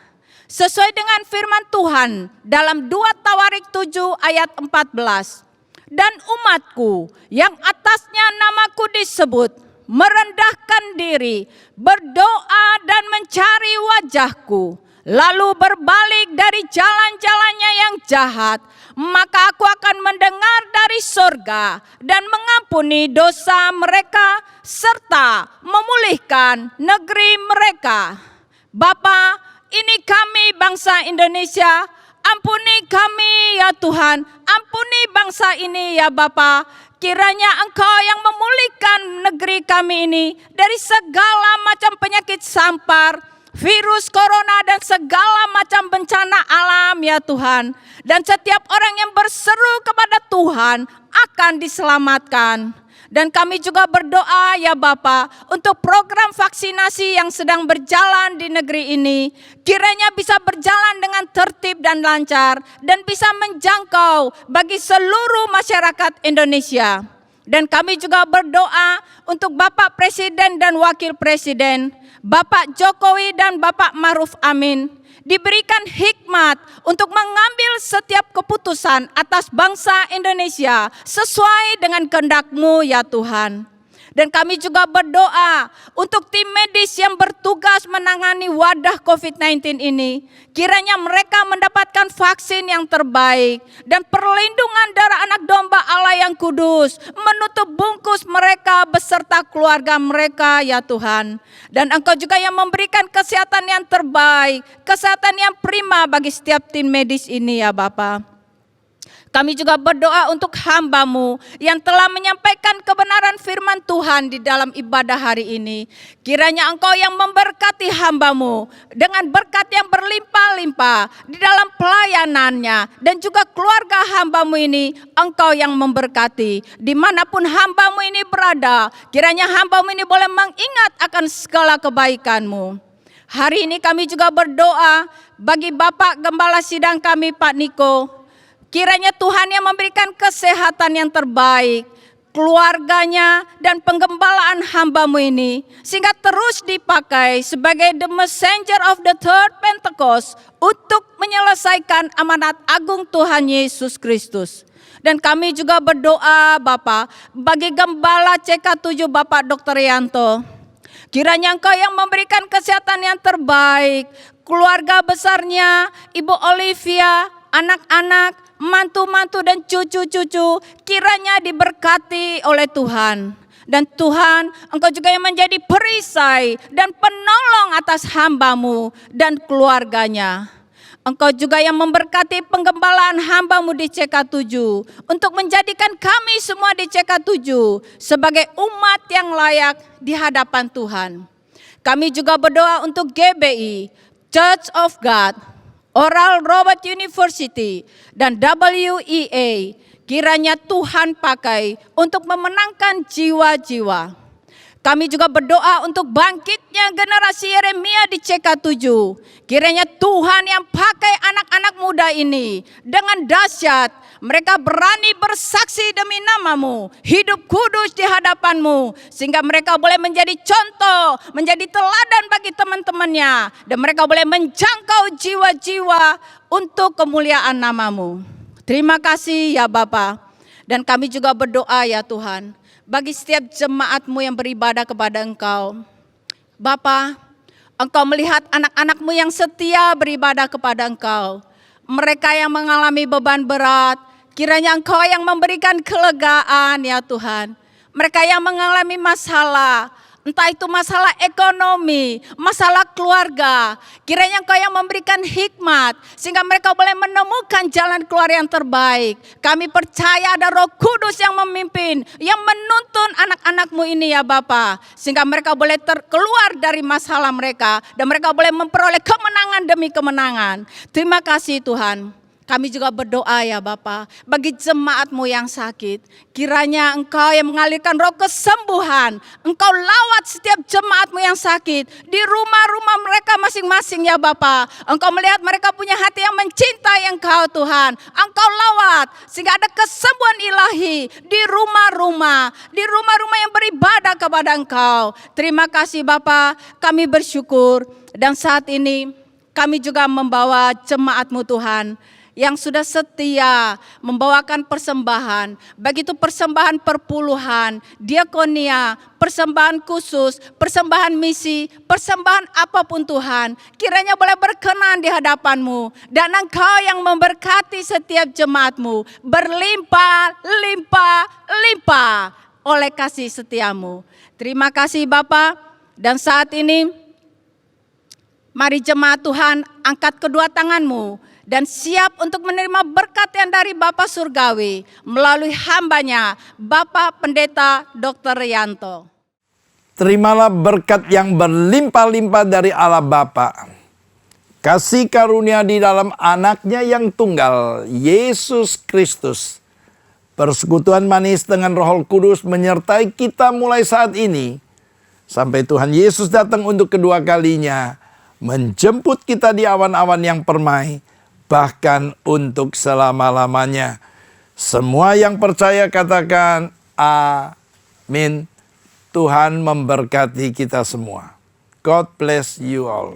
Sesuai dengan firman Tuhan dalam 2 Tawarik 7 ayat 14. Dan umatku yang atasnya namaku disebut, merendahkan diri, berdoa dan mencari wajahku, lalu berbalik dari jalan-jalannya yang jahat, maka aku akan mendengar dari sorga dan mengampuni dosa mereka serta memulihkan negeri mereka. Bapa, ini kami bangsa Indonesia, ampuni kami ya Tuhan, ampuni bangsa ini ya Bapa. Kiranya Engkau yang memulihkan negeri kami ini dari segala macam penyakit sampar, virus corona dan segala macam bencana alam ya Tuhan. Dan setiap orang yang berseru kepada Tuhan akan diselamatkan. Dan kami juga berdoa ya Bapa untuk program vaksinasi yang sedang berjalan di negeri ini. Kiranya bisa berjalan dengan tertib dan lancar dan bisa menjangkau bagi seluruh masyarakat Indonesia. Dan kami juga berdoa untuk Bapak Presiden dan Wakil Presiden, Bapak Jokowi dan Bapak Ma'ruf Amin, diberikan hikmat untuk mengambil setiap keputusan atas bangsa Indonesia sesuai dengan kehendak-Mu ya Tuhan. Dan kami juga berdoa untuk tim medis yang bertugas menangani wadah COVID-19 ini. Kiranya mereka mendapatkan vaksin yang terbaik dan perlindungan darah anak domba Allah yang kudus menutup bungkus mereka beserta keluarga mereka ya Tuhan. Dan Engkau juga yang memberikan kesehatan yang terbaik, kesehatan yang prima bagi setiap tim medis ini ya Bapa. Kami juga berdoa untuk hamba-Mu yang telah menyampaikan kebenaran firman Tuhan di dalam ibadah hari ini. Kiranya Engkau yang memberkati hamba-Mu dengan berkat yang berlimpah-limpah di dalam pelayanannya. Dan juga keluarga hamba-Mu ini Engkau yang memberkati. Dimanapun hamba-Mu ini berada, kiranya hamba-Mu ini boleh mengingat akan segala kebaikan-Mu. Hari ini kami juga berdoa bagi Bapak Gembala Sidang kami Pak Niko. Kiranya Tuhan yang memberikan kesehatan yang terbaik, keluarganya dan penggembalaan hamba-Mu ini, sehingga terus dipakai sebagai the messenger of the third Pentecost untuk menyelesaikan amanat agung Tuhan Yesus Kristus. Dan kami juga berdoa Bapa bagi Gembala CK7 Bapak Dr. Yanto. Kiranya Engkau yang memberikan kesehatan yang terbaik, keluarga besarnya, Ibu Olivia, anak-anak, mantu-mantu dan cucu-cucu, kiranya diberkati oleh Tuhan. Dan Tuhan, Engkau juga yang menjadi perisai dan penolong atas hamba-Mu dan keluarganya. Engkau juga yang memberkati penggembalaan hamba-Mu di CK7 untuk menjadikan kami semua di CK7 sebagai umat yang layak di hadapan Tuhan. Kami juga berdoa untuk GBI, Church of God, Oral Roberts University, dan WEA, kiranya Tuhan pakai untuk memenangkan jiwa-jiwa. Kami juga berdoa untuk bangkitnya generasi Yeremia di CK7. Kiranya Tuhan yang pakai anak-anak muda ini dengan dahsyat, mereka berani bersaksi demi nama-Mu, hidup kudus di hadapan-Mu, sehingga mereka boleh menjadi contoh, menjadi teladan bagi teman-temannya, dan mereka boleh menjangkau jiwa-jiwa untuk kemuliaan nama-Mu. Terima kasih ya Bapa. Dan kami juga berdoa ya Tuhan, bagi setiap jemaat-Mu yang beribadah kepada Engkau. Bapa, Engkau melihat anak-anak-Mu yang setia beribadah kepada Engkau. Mereka yang mengalami beban berat, kiranya Engkau yang memberikan kelegaan ya Tuhan. Mereka yang mengalami masalah, entah itu masalah ekonomi, masalah keluarga, kiranya Engkau yang memberikan hikmat, sehingga mereka boleh menemukan jalan keluar yang terbaik. Kami percaya ada Roh Kudus yang memimpin, yang menuntun anak-anak-Mu ini ya Bapa, sehingga mereka boleh keluar dari masalah mereka, dan mereka boleh memperoleh kemenangan demi kemenangan. Terima kasih Tuhan. Kami juga berdoa ya Bapa, bagi jemaat-Mu yang sakit, kiranya Engkau yang mengalirkan roh kesembuhan, Engkau lawat setiap jemaat-Mu yang sakit, di rumah-rumah mereka masing-masing ya Bapa. Engkau melihat mereka punya hati yang mencintai Engkau Tuhan, Engkau lawat, sehingga ada kesembuhan ilahi di rumah-rumah yang beribadah kepada Engkau. Terima kasih Bapa, kami bersyukur, dan saat ini kami juga membawa jemaat-Mu Tuhan, yang sudah setia membawakan persembahan, baik itu persembahan perpuluhan, diakonia, persembahan khusus, persembahan misi, persembahan apapun Tuhan, kiranya boleh berkenan di hadapan-Mu, dan Engkau yang memberkati setiap jemaat-Mu berlimpah, limpah, limpah oleh kasih setia-Mu. Terima kasih Bapa, dan saat ini mari jemaat Tuhan angkat kedua tangan-Mu dan siap untuk menerima berkat yang dari Bapa Surgawi melalui hambanya, Bapak Pendeta Dr. Rianto. Terimalah berkat yang berlimpah-limpah dari Allah Bapa. Kasih karunia di dalam anaknya yang tunggal, Yesus Kristus. Persekutuan manis dengan Roh Kudus menyertai kita mulai saat ini, sampai Tuhan Yesus datang untuk kedua kalinya, menjemput kita di awan-awan yang permai, bahkan untuk selama-lamanya. Semua yang percaya katakan amin. Tuhan memberkati kita semua. God bless you all.